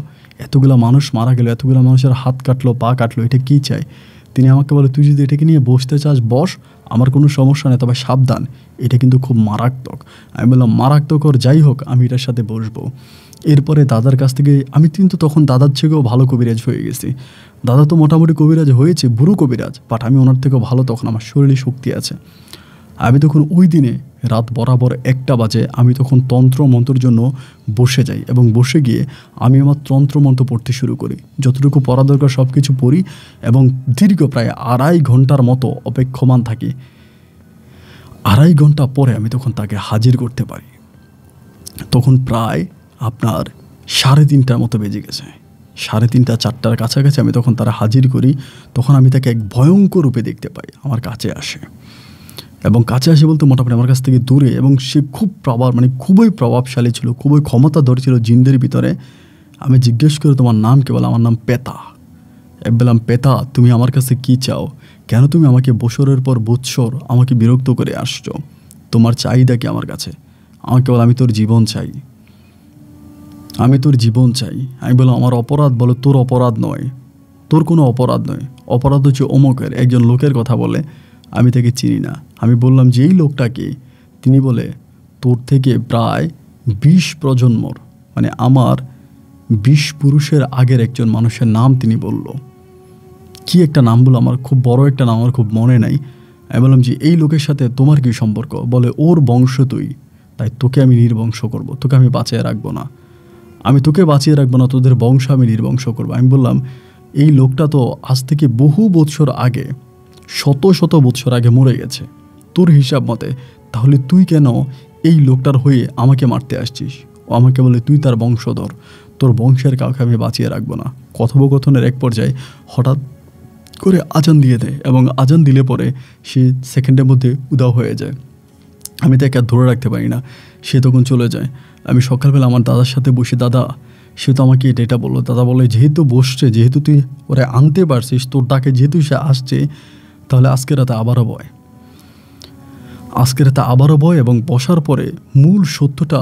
এতগুলো মানুষ মারা গেল, এতগুলো মানুষের হাত কাটলো, পা কাটলো, এটা কী চায়? তিনি আমাকে বলে, তুই যদি এটাকে নিয়ে বসতে চাস বস, আমার কোনো সমস্যা নেই, তবে সাবধান, এটা কিন্তু খুব মারাত্মক। আমি বললাম, মারাত্মক ওর যাই হোক, আমি এটার সাথে বসবো। এরপরে দাদার কাছ থেকে আমি কিন্তু তখন দাদার থেকেও ভালো কবিরাজ হয়ে গেছি। দাদা তো মোটামুটি কবিরাজ হয়েছে, বুড়ো কবিরাজ, বাট আমি ওনার থেকেও ভালো, তখন আমার শরীরে শক্তি আছে। আমি তখন ওই দিনে রাত বরাবর 1টা বাজে আমি তখন তন্ত্র মন্ত্রের জন্য বসে যাই এবং বসে গিয়ে আমি আমার তন্ত্র মন্ত্র পড়তে শুরু করি। যতটুকু পড়া দরকার সব কিছু পড়ি এবং দীর্ঘ প্রায় 2.5 ঘন্টার মতো অপেক্ষমান থাকি। 2.5 ঘন্টা পরে আমি তখন তাকে হাজির করতে পারি। তখন প্রায় আপনার 3:30টার মতো বেজে গেছে। 3:30 4টার কাছাকাছি আমি তখন তারা হাজির করি। তখন আমি তাকে এক ভয়ঙ্কর রূপে দেখতে পাই, আমার কাছে আসে এবং কাছে আসে বলতে মোটামুটি আমার কাছ থেকে দূরে, এবং সে খুব খুবই প্রভাবশালী ছিল, খুবই ক্ষমতাধর ছিল জিনদের ভিতরে। আমি জিজ্ঞেস করি, তোমার নাম কে? বলে, আমার নাম পেতা। বললাম, পেতা, তুমি আমার কাছে কি চাও? কেন তুমি আমাকে বছরের পর বৎসর আমাকে বিরক্ত করে আসছো? তোমার চাহিদা কি আমার কাছে? আমাকে বলে, আমি তোর জীবন চাই, আমি তোর জীবন চাই। আমি বললাম, আমার অপরাধ? বলো, তোর অপরাধ নয়, তোর কোনো অপরাধ নয়, অপরাধ হচ্ছে অমুকের, একজন লোকের কথা বলে, আমি তাকে চিনি না। আমি বললাম, যে এই লোকটাকে? তিনি বলে, তোর থেকে প্রায় 20 প্রজন্মর, আমার 20 পুরুষের আগের একজন মানুষের নাম তিনি বলল। কি একটা নাম বললো, আমার খুব বড় একটা নাম, আমার খুব মনে নাই। আমি বললাম, যে এই লোকের সাথে তোমার কি সম্পর্ক? বলে, ওর বংশ তুই, তাই তোকে আমি নির্বংশ করব, তোকে আমি বাঁচিয়ে রাখবো না, আমি তোকে বাঁচিয়ে রাখবো না, তোদের বংশ আমি নির্বংশ করবো। আমি বললাম, এই লোকটা তো আজ থেকে বহু বৎসর আগে, শত শত বৎসর আগে মরে গেছে তোর হিসাব মতে, তাহলে তুই কেন এই লোকটার হয়ে আমাকে মারতে আসছিস? ও আমাকে বলে, তুই তার বংশধর, তোর বংশের কাউকে আমি বাঁচিয়ে রাখবো না। কথোপকথনের এক পর্যায়ে হঠাৎ করে আজান দিয়ে দেয় এবং আজান দিলে পরে সে সেকেন্ডের মধ্যে উধাও হয়ে যায়। আমি তাকে আর ধরে রাখতে পারি না, সে তখন চলে যায়। আমি সকালবেলা আমার দাদার সাথে বসে, দাদা সে তো আমাকে এটা বললো। দাদা বলে, যেহেতু বসছে, যেহেতু তুই ওরা আনতে পারছিস, তোর ডাকে যেহেতু সে আসছে, তাহলে আজকে রাতে আবারও বয়, আজকে রাতে আবারও বয় এবং বসার পরে মূল সত্যটা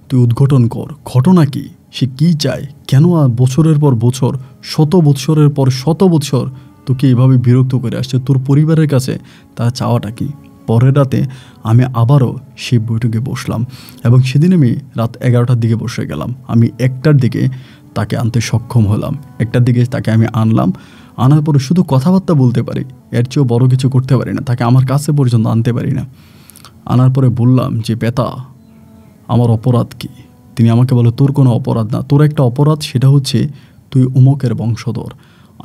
তুই উদ্ঘাটন কর। ঘটনা কি, সে কী চায়, কেন বছরের পর বছর, শত বৎসরের পর শত বৎসর তোকে এভাবে বিরক্ত করে আসছে, তোর পরিবারের কাছে তার চাওয়াটা কি? পরের রাতে আমি আবারও সেই বৈঠকে বসলাম এবং সেদিন আমি রাত 11টার দিকে বসে গেলাম। আমি 1টার দিকে তাকে আনতে সক্ষম হলাম। 1টার দিকে তাকে আমি আনলাম। আনার পরে শুধু কথাবার্তা বলতে পারি, এর চেয়েও বড় কিছু করতে পারি না, তাকে আমার কাছে পর্যন্ত আনতে পারি না। আনার পরে বললাম, যে পেতা, আমার অপরাধ কি? তিনি আমাকে বলে, তোর কোনো অপরাধ না, তোর একটা অপরাধ, সেটা হচ্ছে তুই অমুকের বংশধর।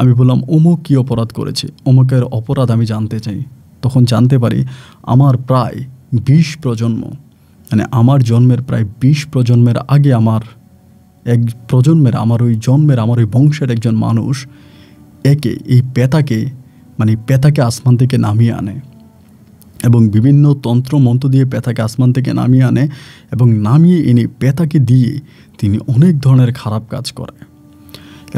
আমি বললাম, অমুক কী অপরাধ করেছে? অমুকের অপরাধ আমি জানতে চাই। তখন জানতে পারি আমার প্রায় 20 প্রজন্ম, আমার জন্মের প্রায় 20 প্রজন্মের আগে, আমার এক প্রজন্মের, আমার ওই বংশের একজন মানুষ এই পেতাকে আসমান থেকে নামিয়ে আনে এবং বিভিন্ন তন্ত্র মন্ত্র দিয়ে পেতাকে আসমান থেকে নামিয়ে আনে এবং নামিয়ে এনে পেতাকে দিয়ে তিনি অনেক ধরনের খারাপ কাজ করায়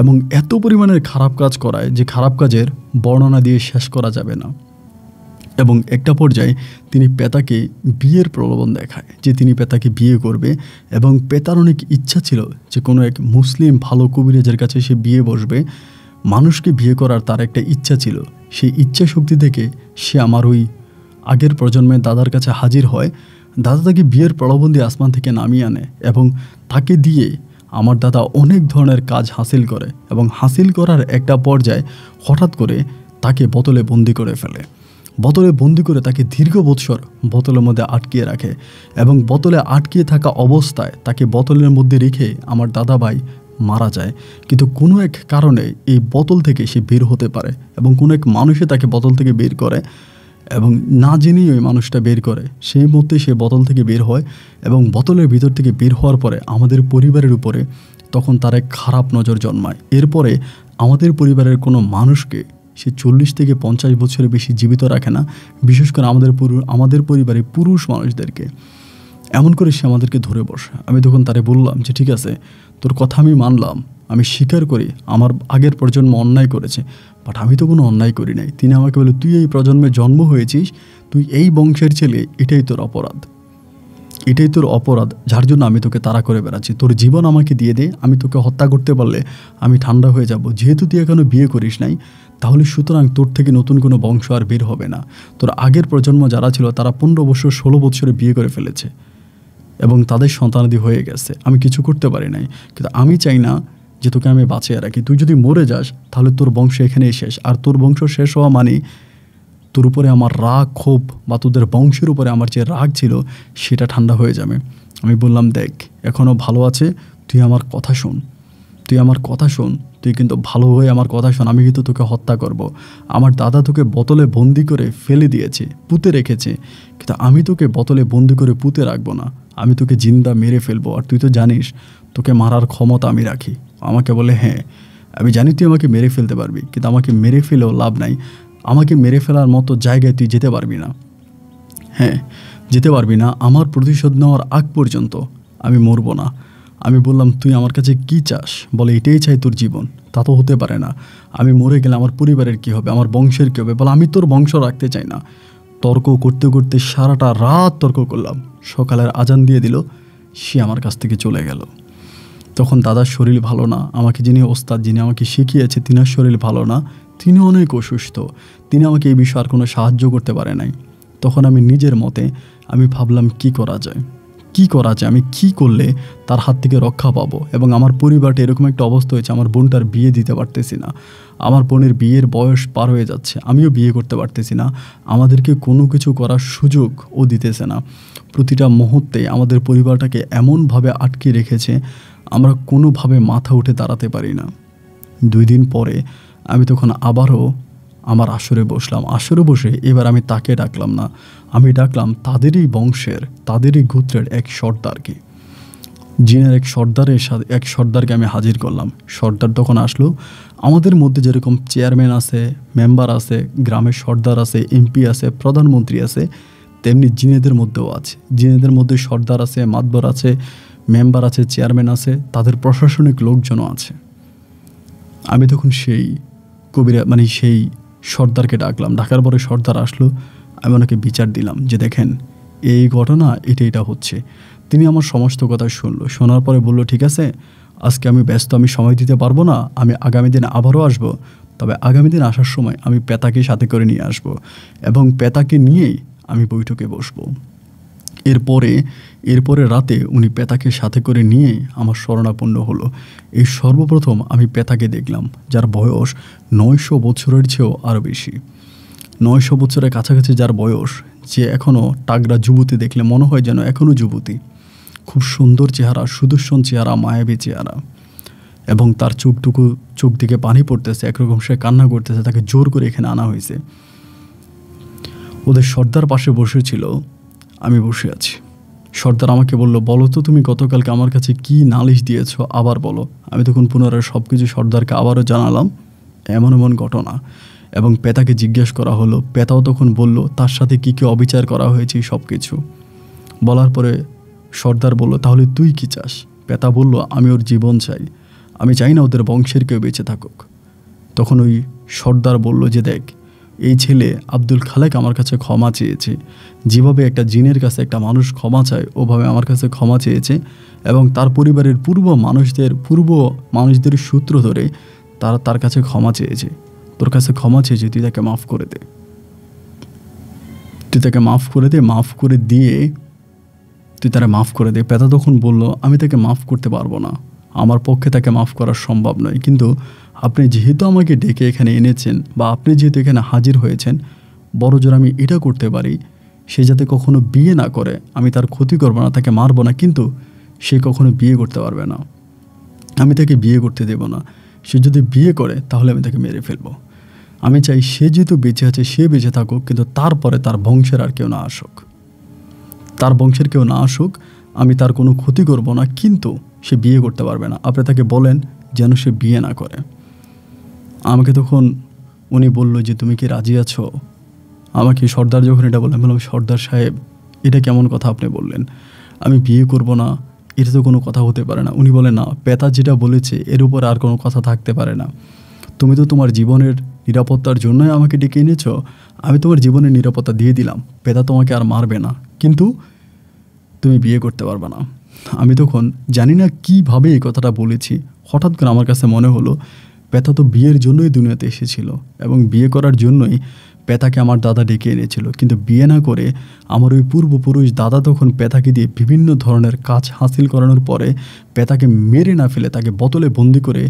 এবং এত পরিমাণের খারাপ কাজ করায় যে খারাপ কাজের বর্ণনা দিয়ে শেষ করা যাবে না। এবং একটা পর্যায়ে তিনি পেতাকে বিয়ের প্রলোভন দেখায় যে তিনি পেতাকে বিয়ে করবে এবং পেতার অনেক ইচ্ছা ছিল যে কোনো এক মুসলিম ভালো কবিরাজের কাছে সে বিয়ে বসবে, মানুষকে বিয়ে করার তার একটা ইচ্ছা ছিল। সেই ইচ্ছা শক্তি থেকে সে আমার ওই আগের প্রজন্মের দাদার কাছে হাজির হয়। দাদা তাকে বিয়ের প্রলোভন দিয়ে আসমান থেকে নামিয়ে আনে এবং তাকে দিয়ে আমার দাদা অনেক ধরনের কাজ হাসিল করে এবং হাসিল করার একটা পর্যায়ে হঠাৎ করে তাকে বোতলে বন্দি করে ফেলে। বোতলে বন্দি করে তাকে দীর্ঘ বৎসর বোতলের মধ্যে আটকিয়ে রাখে এবং বোতলে আটকিয়ে থাকা অবস্থায় তাকে বোতলের মধ্যে রেখে আমার দাদাভাই মারা যায়। কিন্তু কোনো এক কারণে এই বোতল থেকে সে বের হতে পারে এবং কোনো এক মানুষে তাকে বোতল থেকে বের করে এবং না জেনেই ওই মানুষটা বের করে। সেই মুহূর্তে সে বোতল থেকে বের হয় এবং বোতলের ভিতর থেকে বের হওয়ার পরে আমাদের পরিবারের উপরে তখন তার এক খারাপ নজর জন্মায়। এরপরে আমাদের পরিবারের কোনো মানুষকে সে 40 থেকে 50 বছরের বেশি জীবিত রাখে না, বিশেষ করে আমাদের পরিবারে পুরুষ মানুষদেরকে। এমন করে সে আমাদেরকে ধরে বসে। আমি তখন তারে বললাম যে ঠিক আছে, তোর কথা আমি মানলাম, আমি স্বীকার করি আমার আগের প্রজন্ম অন্যায় করেছে, বাট আমি তো কোনো অন্যায় করি নাই। তিনি আমাকে বলে, তুই এই প্রজন্মে জন্ম হয়েছিস, তুই এই বংশের ছেলে, এটাই তোর অপরাধ, এটাই তোর অপরাধ, যার জন্য আমি তোকে তাড়া করে বেড়াচ্ছি। তোর জীবন আমাকে দিয়ে দে, আমি তোকে হত্যা করতে পারলে আমি ঠান্ডা হয়ে যাব। যেহেতু তুই এখনও বিয়ে করিস নাই, তাহলে সুতরাং তোর থেকে নতুন কোনো বংশ আর বের হবে না। তোর আগের প্রজন্ম যারা ছিল তারা 15 বছর 16 বছরে বিয়ে করে ফেলেছে এবং তাদের সন্তানাদি হয়ে গেছে। আমি কিছু করতে পারি নাই, কিন্তু আমি চাই না যে তোকে আমি বাঁচিয়ে রাখি। তুই যদি মরে যাস তাহলে তোর বংশ এখানেই শেষ, আর তোর বংশ শেষ হওয়া মানে তোর উপরে আমার রাগ, ক্ষোভ বা তোদের বংশের উপরে আমার যে রাগ ছিল সেটা ঠান্ডা হয়ে যাবে। আমি বললাম, দেখ এখনও ভালো আছে, তুই আমার কথা শোন, তুই আমার কথা শোন, তুই কিন্তু ভালো হয়ে আমার কথা শোন, আমি কিন্তু তোকে হত্যা করব। আমার দাদা তোকে বোতলে বন্দি করে ফেলে দিয়েছে, পুঁতে রেখেছে, কিন্তু আমি তোকে বোতলে বন্দি করে পুঁতে রাখবো না, আমি তোকে জিন্দা মেরে ফেলবো। আর তুই তো জানিস তোকে মারার ক্ষমতা আমি রাখি। আমাকে বলে, হ্যাঁ আমি জানি তুই আমাকে মেরে ফেলতে পারবি, কিন্তু আমাকে মেরে ফেলেও লাভ নাই, আমাকে মেরে ফেলার মতো জায়গায় তুই যেতে পারবি না। হ্যাঁ, যেতে পারবি না। আমার প্রতিশোধ নেওয়ার আগ পর্যন্ত আমি মরবো না। আমি বললাম, তুই আমার কাছে কি চাস? বলে, এটাই চাই তোর জীবন। তা তো হতে পারে না, আমি মরে গেলে আমার পরিবারের কী হবে, আমার বংশের কী হবে? বলে, আমি তোর বংশ রাখতে চাই না। তর্ক করতে করতে সারাটা রাত তর্ক করলাম। সকালের আজান দিয়ে দিল, সে আমার কাছ থেকে চলে গেল। তখন দাদার শরীর ভালো না, আমাকে যিনি ওস্তাদ, যিনি আমাকে শিখিয়েছে, তিনার শরীর ভালো না, তিনি অনেক অসুস্থ, তিনি আমাকে এই বিষয়ে আর কোনো সাহায্য করতে পারে নাই। তখন আমি নিজের মতে আমি ভাবলাম কি করা যায়, আমি কি করলে তার হাত থেকে রক্ষা পাবো। এবং আমার পরিবারটা এরকম একটা অবস্থা হয়েছে, আমার বোনটার বিয়ে দিতে পারতেছি না, আমার বোনের বিয়ের বয়স পার হয়ে যাচ্ছে, আমিও বিয়ে করতে পারতেছি না, আমাদেরকে কোনো কিছু করার সুযোগ ও দিতেছে না। প্রতিটা মুহূর্তে আমাদের পরিবারটাকে এমনভাবে আটকে রেখেছে, আমরা কোনোভাবে মাথা উঠে দাঁড়াতে পারি না। 2 দিন পরে আমি তখন আবারও আমার আসরে বসলাম। আসরে বসে এবার আমি তাকে ডাকলাম না, আমি ডাকলাম তাদেরই বংশের, তাদেরই গোত্রের এক সর্দারকে। জিনের এক সর্দারকে আমি হাজির করলাম। সর্দার তখন আসলো। আমাদের মধ্যে যেরকম চেয়ারম্যান আছে, মেম্বার আছে, গ্রামের সর্দার আছে, এমপি আছে, প্রধানমন্ত্রী আছে, তেমনি জিনেদের মধ্যেও আছে। জিনেদের মধ্যে সর্দার আছে, মাতবর আছে, মেম্বার আছে, চেয়ারম্যান আছে, তাদের প্রশাসনিক লোকজনও আছে। আমি তখন সেই সেই সর্দারকে ডাকলাম। ডাকার পরে সর্দার আসলো, আমি ওনাকে বিচার দিলাম যে দেখেন এই ঘটনা এটা হচ্ছে। তিনি আমার সমস্ত কথা শুনলো। শোনার পরে বলল, ঠিক আছে আজকে আমি ব্যস্ত, আমি সময় দিতে পারবো না, আমি আগামী দিন আবারও আসবো। তবে আগামী দিন আসার সময় আমি পেতাকে সাথে করে নিয়ে আসবো এবং পেতাকে নিয়েই আমি বৈঠকে বসবো। এরপরে রাতে উনি পেতাকে সাথে করে নিয়ে আমার শরণাপন্ন হলো। এই সর্বপ্রথম আমি পেতাকে দেখলাম, যার বয়স 900 বছরের চেয়েও আরও বেশি। 900 বছরের কাছাকাছি যার বয়স, যে এখনও টাগরা যুবতী দেখলে মনে হয় যেন এখনও যুবতী। খুব সুন্দর চেহারা, সুদর্শন চেহারা, মায়াবী চেহারা, এবং তার চোখ থেকে পানি পড়তেছে, একরকম সে কান্না করতেছে। তাকে জোর করে এখানে আনা হয়েছে। ওদের সর্দার পাশে বসেছিল, আমি বসে আছি। সর্দার আমাকে বলল, বলো তো তুমি গতকালকে আমার কাছে কি নালিশ দিয়েছো, আবার বলো। আমি তখন পুনরায় সব কিছু সর্দারকে আবারও জানালাম, এমন ঘটনা। এবং পেতাকে জিজ্ঞেস করা হলো। পেতাও তখন বলল তার সাথে কী কী অবিচার করা হয়েছে সব কিছু। বলার পরে সর্দার বলল, তাহলে তুই কি চাস? পেতা বলল, আমি ওর জীবন চাই, আমি চাই না ওদের বংশের কেউ বেঁচে থাকুক। তখন ওই সর্দার বলল যে দেখ, এই ছেলে আব্দুল খালেক আমার কাছে ক্ষমা চেয়েছে, যেভাবে একটা জিনের কাছে একটা মানুষ ক্ষমা চায় ওভাবে আমার কাছে ক্ষমা চেয়েছে, এবং তার পরিবারের পূর্ব মানুষদের সূত্র ধরে তারা তার কাছে ক্ষমা চেয়েছে। তোর কাছে ক্ষমা চেয়েছে, তুই তাকে মাফ করে দে, মাফ করে দিয়ে তুই তারা মাফ করে দে। পেতা তখন বলল, আমি তাকে মাফ করতে পারবো না, আমার পক্ষে তাকে মাফ করা সম্ভব নয়, কিন্তু আপনি যেহেতু আমাকে ডেকে এখানে এনেছেন বা আপনি যেহেতু এখানে হাজির হয়েছেন, বড়জোর আমি এটা করতে পারি, সে যাতে কখনো বিয়ে না করে, আমি তার ক্ষতি করবো না, তাকে মারবো না, কিন্তু সে কখনো বিয়ে করতে পারবে না, আমি তাকে বিয়ে করতে দেব না। সে যদি বিয়ে করে তাহলে আমি তাকে মেরে ফেলবো। আমি চাই সে যেহেতু বেঁচে আছে সে বেঁচে থাকুক, কিন্তু তারপরে তার বংশের আর কেউ না আসুক, তার বংশের কেউ না আসুক। আমি তার কোনো ক্ষতি করব না, কিন্তু সে বিয়ে করতে পারবে না। আপনি তাকে বলেন যেন সে বিয়ে না করে। আমাকে তখন উনি বলল যে তুমি কি রাজি আছো? আমাকে সর্দার যখন এটা বললেন, বললাম সর্দার সাহেব এটা কেমন কথা আপনি বললেন, আমি বিয়ে করব না, এটা তো কোনো কথা হতে পারে না। উনি বলে না, পেতা যেটা বলেছে এর উপর আর কোনো কথা থাকতে পারে না। তুমি তো তোমার জীবনের নিরাপত্তার জন্যই আমাকে ডেকে এনেছো, আমি তোমার জীবনের নিরাপত্তা দিয়ে দিলাম, পেতা তোমাকে আর মারবে না, কিন্তু তুমি বিয়ে করতে পারবে না। আমি তখন জানি না কীভাবে এই কথাটা বলেছি, হঠাৎ করে আমার কাছে মনে হলো পেতা তো বিয়ের জন্যই দুনিয়াতে এসেছিল এবং বিয়ে করার জন্যই পেতাকে আমার দাদা ডেকে এনেছিল, কিন্তু বিয়ে না করে আমার ওই পূর্বপুরুষ দাদা তখন পেতাকে দিয়ে বিভিন্ন ধরনের কাজ হাসিল করানোর পরে পেতাকে মেরে না ফেলে তাকে বোতলে বন্দি করে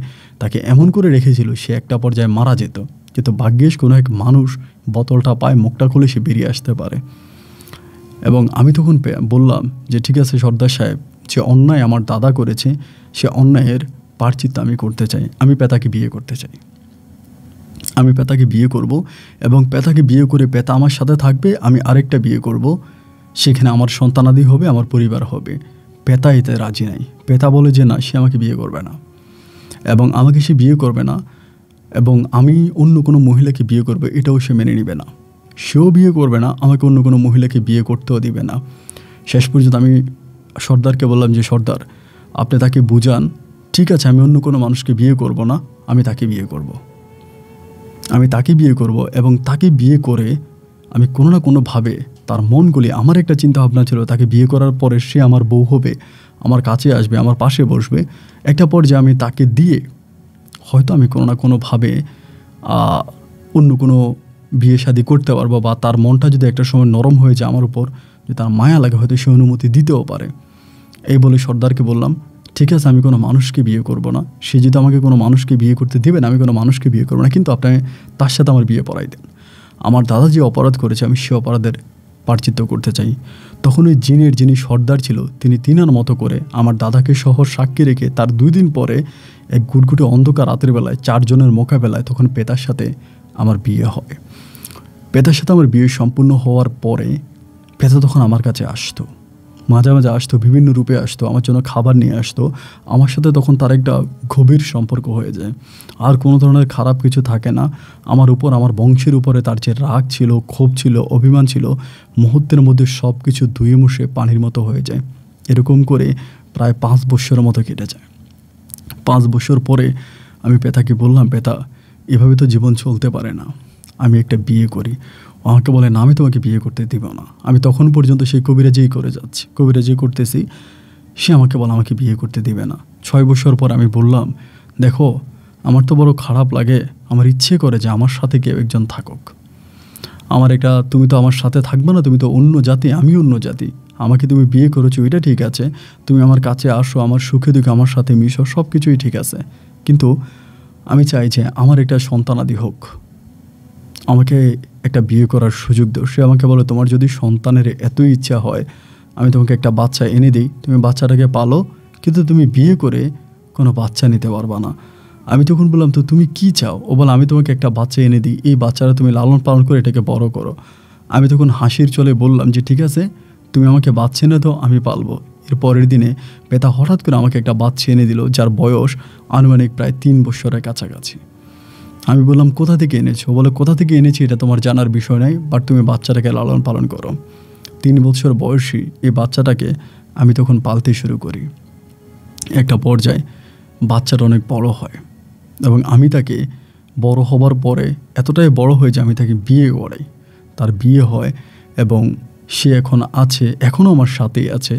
তাকে এমন করে রেখেছিল সে একটা পর্যায়ে মারা যেত, কিন্তু ভাগ্যিস কোনো এক মানুষ বোতলটা পায়, মুখটা খুলে সে বেরিয়ে আসতে পারে। এবং আমি তখন বললাম যে ঠিক আছে সর্দার সাহেব, যে অন্যায় আমার দাদা করেছে সে অন্যায়ের প্রায়শ্চিত্ত আমি করতে চাই, আমি পেতাকে বিয়ে করতে চাই, আমি পেতাকে বিয়ে করব এবং পেতাকে বিয়ে করে পেতা আমার সাথে থাকবে, আমি আরেকটা বিয়ে করব, সেখানে আমার সন্তানাদি হবে, আমার পরিবার হবে। পেতা এতে রাজি নাই। পেতা বলে যে না, সে আমাকে বিয়ে করবে না এবং আমাকে সে বিয়ে করবে না এবং আমি অন্য কোনো মহিলাকে বিয়ে করবে এটাও সে মেনে নেবে না, সেও বিয়ে করবে না, আমাকে অন্য কোনো মহিলাকে বিয়ে করতেও দিবে না। শেষ পর্যন্ত আমি সর্দারকে বললাম যে সর্দার আপনি তাকে বুঝান, ঠিক আছে আমি অন্য কোনো মানুষকে বিয়ে করব না, আমি তাকে বিয়ে করব, আমি তাকে বিয়ে করব এবং তাকে বিয়ে করে আমি কোনো না কোনোভাবে তার মনগুলি, আমার একটা চিন্তা ভাবনা ছিল তাকে বিয়ে করার পরে সে আমার বউ হবে, আমার কাছে আসবে, আমার পাশে বসবে, একটা পর্যায়ে আমি তাকে দিয়ে হয়তো আমি কোনো না কোনোভাবে অন্য কোনো বিয়ে শাদী করতে পারবো, বা তার মনটা যদি একটা সময় নরম হয়ে যায় আমার উপর, যদি তার মায়া লাগে হয়তো সে অনুমতি দিতেও পারে। এই বলে সর্দারকে বললাম ঠিক আছে আমি কোনো মানুষকে বিয়ে করব না, সে যদি আমাকে কোনো মানুষকে বিয়ে করতে দেবেন আমি কোনো মানুষকে বিয়ে করবো না, কিন্তু আপনি তার সাথে আমার বিয়ে পড়াই দেন। আমার দাদা যে অপরাধ করেছে আমি সে অপরাধের প্রায়শ্চিত্ত করতে চাই। তখন ওই যিনি সর্দার ছিল তিনি তিনার মতো করে আমার দাদাকে শহর সাক্ষী রেখে তার 2 দিন পরে এক গুটগুটে অন্ধকার রাতের বেলায় 4 জনের মোকাবেলায় তখন পেতার সাথে আমার বিয়ে হয়। পেতার সাথে আমার বিয়ে সম্পূর্ণ হওয়ার পরে পেতা তখন আমার কাছে আসতো, মাঝে মাঝে আসতো, বিভিন্ন রূপে আসতো, আমার জন্য খাবার নিয়ে আসতো। আমার সাথে তখন তার একটা গভীর সম্পর্ক হয়ে যায়, আর কোনো ধরনের খারাপ কিছু থাকে না। আমার উপর, আমার বংশের উপরে তার যে রাগ ছিল, ক্ষোভ ছিল, অভিমান ছিল, মুহূর্তের মধ্যে সব কিছু ধুয়ে মুছে পানির মতো হয়ে যায়। এরকম করে প্রায় 5 বছরের মতো কেটে যায়। 5 বছর পরে আমি পেতাকে বললাম, পেতা এভাবে তো জীবন চলতে পারে না, আমি একটা বিয়ে করি। আমাকে বলে না আমি তোমাকে বিয়ে করতে দিব না। আমি তখন পর্যন্ত সেই কবিরাজেই করে যাচ্ছি, কবিরাজি করতেছি, সে আমাকে বলে আমাকে বিয়ে করতে দিবে না। 6 বছর পর আমি বললাম দেখো আমার তো বড় খারাপ লাগে, আমার ইচ্ছে করে যে আমার সাথে কেউ একজন থাকুক, আমার এটা, তুমি তো আমার সাথে থাকবে না, তুমি তো অন্য জাতি, আমি অন্য জাতি, আমাকে তুমি বিয়ে করেছো এটা ঠিক আছে, তুমি আমার কাছে আসো, আমার সুখে দুঃখে আমার সাথে মিশো, সব কিছুই ঠিক আছে, কিন্তু আমি চাই যে আমার একটা সন্তানাদি হোক, আমাকে একটা বিয়ে করার সুযোগ দাও। সে আমাকে বলে তোমার যদি সন্তানের এতই ইচ্ছা হয় আমি তোমাকে একটা বাচ্চা এনে দিই, তুমি বাচ্চাটাকে পালো, কিন্তু তুমি বিয়ে করে কোনো বাচ্চা নিতে পারবা না। আমি তখন বললাম তো তুমি কি চাও? ও বলে আমি তোমাকে একটা বাচ্চা এনে দিই, এই বাচ্চাটা তুমি লালন পালন করে এটাকে বড় করো। আমি তখন হাসির চলে বললাম যে ঠিক আছে তুমি আমাকে বাচ্চা এনে দাও, আমি পালবো। এর পরের দিনে পেতা হঠাৎ করে আমাকে একটা বাচ্চা এনে দিল, যার বয়স আনুমানিক প্রায় 3 বছরের কাছাকাছি। আমি বললাম কোথা থেকে এনেছো? বলে কোথা থেকে এনেছি এটা তোমার জানার বিষয় নাই, বাট তুমি বাচ্চাটাকে লালন পালন করো। 3 বছর বয়সী এই বাচ্চাটাকে আমি তখন পালতে শুরু করি। একটা পর্যায়ে বাচ্চাটা অনেক বড় হয় এবং আমি তাকে বড় হবার পরে এতটাই বড় হয়ে যে আমি তাকে বিয়ে করাই। তার বিয়ে হয় এবং সে এখন আছে, এখনও আমার সাথেই আছে।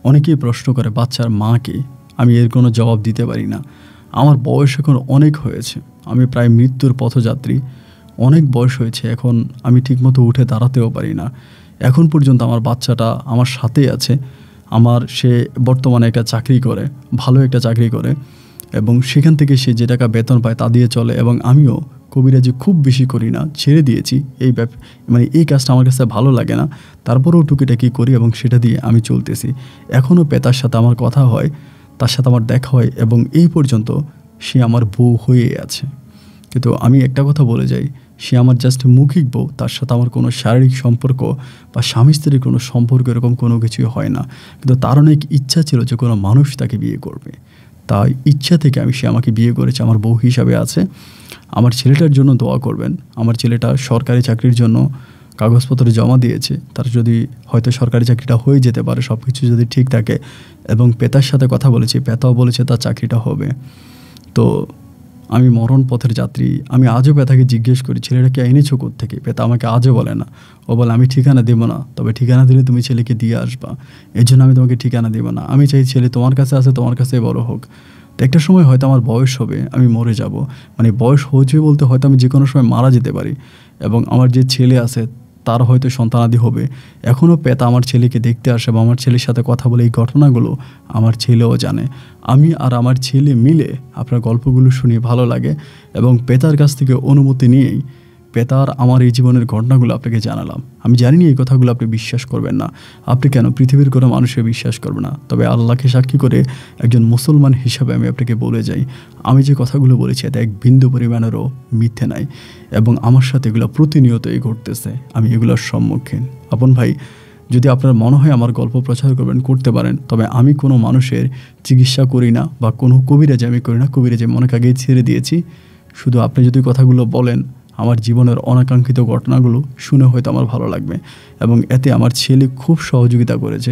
অনেকেই প্রশ্ন করে বাচ্চার মাকে, আমি এর কোনো জবাব দিতে পারি না। আমার বয়স এখন অনেক হয়েছে, আমি প্রায় মৃত্যুর পথযাত্রী, অনেক বয়স হয়েছে, এখন আমি ঠিকমতো উঠে দাঁড়াতেও পারি না। এখন পর্যন্ত আমার বাচ্চাটা আমার সাথেই আছে। সে বর্তমানে একটা চাকরি করে, ভালো একটা চাকরি করে, এবং সেখান থেকে সে যে টাকা বেতন পায় তা দিয়ে চলে। এবং আমিও কবিরাজি খুব বেশি করি না, ছেড়ে দিয়েছি এই কাজটা আমার কাছে ভালো লাগে না, তারপরেও টুকিটাকি করি এবং সেটা দিয়ে আমি চলতেছি। এখনও পেতার সাথে আমার কথা হয়, তার সাথে আমার দেখা হয় এবং এই পর্যন্ত সে আমার বউ হয়ে আছে। কিন্তু আমি একটা কথা বলে যাই, সে আমার জাস্ট মৌখিক বউ, তার সাথে আমার কোনো শারীরিক সম্পর্ক বা স্বামী স্ত্রীর কোনো সম্পর্ক এরকম কোনো কিছুই হয় না। কিন্তু তার অনেক ইচ্ছা ছিল যে কোনো মানুষ তাকে বিয়ে করবে, তাই ইচ্ছা থেকে সে আমাকে বিয়ে করেছে, আমার বউ হিসাবে আছে। আমার ছেলেটার জন্য দোয়া করবেন। আমার ছেলেটা সরকারি চাকরির জন্য কাগজপত্র জমা দিয়েছে, তার যদি হয়তো সরকারি চাকরিটা হয়ে যেতে পারে, সব কিছু যদি ঠিক থাকে। এবং পেতার সাথে কথা বলেছি, পেতাও বলেছে তার চাকরিটা হবে। তো আমি মরণ পথের যাত্রী। আমি আজও পেতাকে জিজ্ঞেস করি, ছেলেটাকে এনেছো কোত্থেকে? পেতা আমাকে আজও বলে না। ও বলে, আমি ঠিকানা দেবো না, তবে ঠিকানা দিলে তুমি ছেলেকে দিয়ে আসবা, এই জন্য আমি তোমাকে ঠিকানা দেবো না। আমি চাই ছেলে তোমার কাছে আছে, তোমার কাছে বড় হোক। তো একটা সময় হয়তো আমার বয়স হবে, আমি মরে যাব, মানে বয়স হয়েছে বলতে হয়তো আমি যে কোনো সময় মারা যেতে পারি, এবং আমার যে ছেলে আছে তার হয়তো সন্তানাদি হবে। এখনও পেতা আমার ছেলেকে দেখতে আসে বা আমার ছেলের সাথে কথা বলে এই ঘটনাগুলো আমার ছেলেও জানে। আমি আর আমার ছেলে মিলে আপনার গল্পগুলো শুনে ভালো লাগে, এবং পেতার কাছ থেকে অনুমতি নিয়েই পেতার আমার এই জীবনের ঘটনাগুলো আপনাকে জানালাম। আমি জানি এই কথাগুলো আপনি বিশ্বাস করবেন না, আপনি কেন পৃথিবীর কোনো মানুষের বিশ্বাস করবে না, তবে আল্লাহকে সাক্ষী করে একজন মুসলমান হিসাবে আমি আপনাকে বলে যাই, আমি যে কথাগুলো বলেছি এতে এক বিন্দু পরিমাণেরও মিথ্যে নাই, এবং আমার সাথে এগুলো প্রতিনিয়তই ঘটতেছে, আমি এগুলোর সম্মুখীন। আপন ভাই, যদি আপনার মনে হয় আমার গল্প প্রচার করবেন, করতে পারেন, তবে আমি কোনো মানুষের চিকিৎসা করি না বা কোনো কবিরাজি আমি করি না। কবিরাজি অনেক আগেই ছেড়ে দিয়েছি। শুধু আপনি যদি কথাগুলো বলেন, আমার জীবনের অনাকাঙ্ক্ষিত ঘটনাগুলো শুনে হয়তো আমার ভালো লাগবে, এবং এতে আমার ছেলে খুব সহযোগিতা করেছে।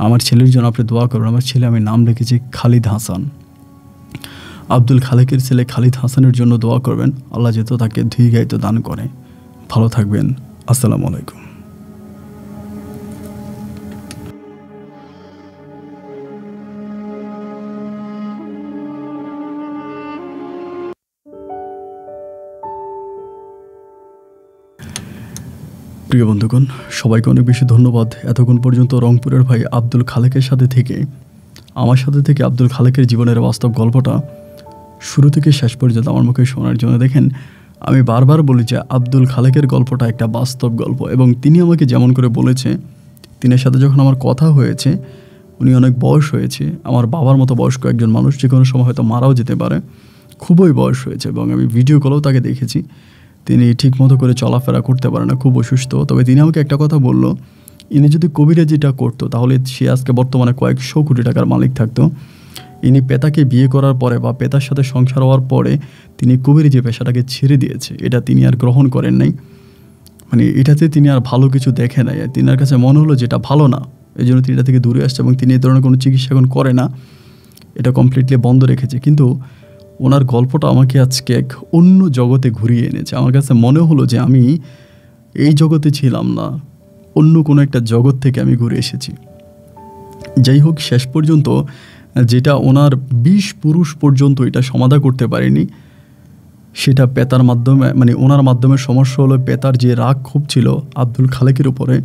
আমার ছেলের জন্য আপনি দোয়া করবেন। আমার ছেলে, আমি নাম রেখেছি খালিদ হাসান, আব্দুল খালেকের ছেলে খালিদ হাসানের জন্য দোয়া করবেন, আল্লাহ যেহেতু তাকে দীর্ঘায়িত দান করে। ভালো থাকবেন। আসসালামু আলাইকুম। প্রিয় বন্ধুগণ, সবাইকে অনেক বেশি ধন্যবাদ এতক্ষণ পর্যন্ত রংপুরের ভাই আব্দুল খালেকের সাথে থেকে, আমার সাথে থেকে আব্দুল খালেকের জীবনের বাস্তব গল্পটা শুরু থেকে শেষ পর্যন্ত আমার মুখে শোনার জন্য। দেখেন, আমি বারবার বলি যে আব্দুল খালেকের গল্পটা একটা বাস্তব গল্প, এবং তিনি আমাকে যেমন করে বলেছে, তিনের সাথে যখন আমার কথা হয়েছে, উনি অনেক বয়স হয়েছে, আমার বাবার মতো বয়স্ক একজন মানুষ, যে কোনো সময় হয়তো মারাও যেতে পারে, খুবই বয়স হয়েছে, এবং আমি ভিডিও কলেও তাকে দেখেছি, তিনি ঠিকমতো করে চলাফেরা করতে পারে না, খুব অসুস্থ। তবে তিনি আমাকে একটা কথা বলল, ইনি যদি কবিরাজিটা করতো তাহলে সে আজকে বর্তমানে কয়েকশো কোটি টাকার মালিক থাকতো। ইনি পেতাকে বিয়ে করার পরে বা পেতার সাথে সংসার হওয়ার পরে তিনি কবিরাজি পেশাটাকে ছেড়ে দিয়েছে, এটা তিনি আর গ্রহণ করেন নাই, মানে এটাতে তিনি আর ভালো কিছু দেখে নাই, তিনার কাছে মনে হলো যে এটা ভালো না, এই জন্য তিনি এটা থেকে দূরে আসছে, এবং তিনি এই ধরনের কোনো চিকিৎসা এখন করে না, এটা কমপ্লিটলি বন্ধ রেখেছে। কিন্তু ওনার গল্পটা আমাকে আজকে এক অন্য জগতে ঘুরিয়ে এনেছে। আমার কাছে মনে হলো যে আমি এই জগতে ছিলাম না, অন্য কোনো একটা জগৎ থেকে আমি ঘুরে এসেছি। যাই হোক, শেষ পর্যন্ত যেটা ওনার 20 পুরুষ পর্যন্ত এটা সমাধা করতে পারেনি, সেটা পেতার মাধ্যমে, মানে ওনার মাধ্যমে সমস্যা হলো, পেতার যে রাগ ক্ষোভ ছিল আব্দুল খালেকের উপরে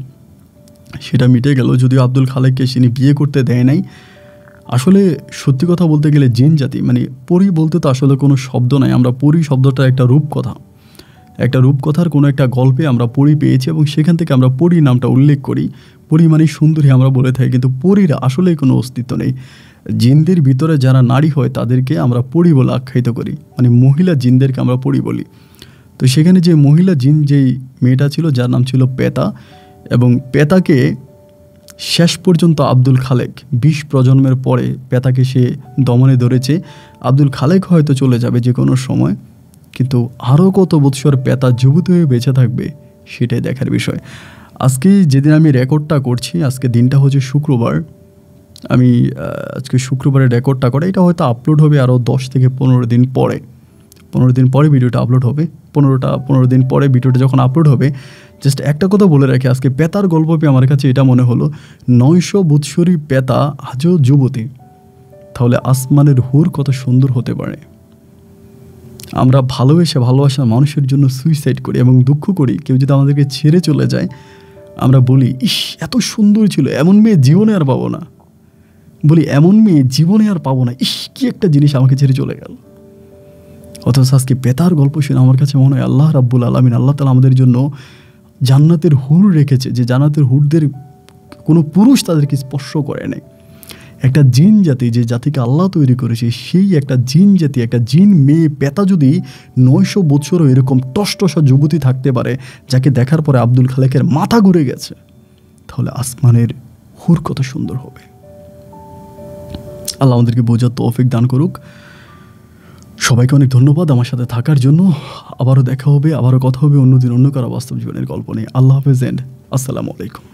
সেটা মিটে গেল। যদিও আব্দুল খালেককে তিনি বিয়ে করতে দেয় নাই। আসলে সত্যি কথা বলতে গেলে জিন জাতি, মানে পরী বলতে তো আসলে কোনো শব্দ নাই, আমরা পরী শব্দটা একটা রূপকথা, একটা রূপকথার কোনো একটা গল্পে আমরা পরী পেয়েছি, এবং সেখান থেকে আমরা পরী নামটা উল্লেখ করি। পরী মানে সুন্দরী আমরা বলে থাকি, কিন্তু পরীর আসলেই কোনো অস্তিত্ব নেই। জিনদের ভিতরে যারা নারী হয় তাদেরকে আমরা পরী বলে আখ্যায়িত করি, মানে মহিলা জিনদেরকে আমরা পরী বলি। তো সেখানে যে মহিলা জিন, যেই মেয়েটা ছিল যার নাম ছিল পেতা, এবং পেতাকে শেষ পর্যন্ত আব্দুল খালেক 20 প্রজন্মের পরে পেতাকে সে দমনে ধরেছে। আব্দুল খালেক হয়তো চলে যাবে যে কোনো সময়, কিন্তু আরও কত বৎসর পেতা জীবিত হয়ে বেঁচে থাকবে সেটাই দেখার বিষয়। আজকে যেদিন আমি রেকর্ডটা করছি, আজকে দিনটা হচ্ছে শুক্রবার, আমি আজকে শুক্রবারের রেকর্ডটা করে, এটা হয়তো আপলোড হবে আরও 10 থেকে 15 দিন পরে, 15 দিন পরে ভিডিওটা আপলোড হবে। 15 দিন পরে ভিডিওটা যখন আপলোড হবে, জাস্ট একটা কথা বলে রাখি, আজকে পেতার গল্প পেয়ে আমার কাছে এটা মনে হলো, 900 বৎসরী পেতা আজও যুবতী, তাহলে আসমানের হুর কত সুন্দর হতে পারে। আমরা ভালোবাসার মানুষের জন্য সুইসাইড করি এবং দুঃখ করি, কেউ যদি আমাদেরকে ছেড়ে চলে যায় আমরা বলি, ইস এত সুন্দর ছিল, এমন মেয়ে জীবনে আর পাবো না, বলি এমন মেয়ে জীবনে আর পাবো না, ইস কি একটা জিনিস আমাকে ছেড়ে চলে গেল। অথচ আজকে পেতার গল্প শুনে আমার কাছে মনে হয় আল্লাহ রাব্বুল আলামিন, আল্লাহ তাআলা আমাদের জন্য জান্নাতের হুর রেখেছে, যে জান্নাতের হুরদের কোনো পুরুষ তাদেরকে স্পর্শ করে নাই। একটা জিন জাতি, যে জাতিকে আল্লাহ তৈরি করেছে, সেই একটা জিন জাতি, একটা জিন মেয়ে পেতা যদি 900 বছরও এরকম টসটসা যুবতী থাকতে পারে, যাকে দেখার পরে আব্দুল খালেকের মাথা ঘুরে গেছে, তাহলে আসমানের হুর কত সুন্দর হবে। আল্লাহ আমাদেরকে বোঝার তৌফিক দান করুক। সবাইকে অনেক ধন্যবাদ আমার সাথে থাকার জন্য। আবারও দেখা হবে, আবারও কথা হবে অন্যদিন অন্য কারো বাস্তব জীবনের গল্প নিয়ে। আল্লাহ হাফেজ এন্ড আসসালামু আলাইকুম।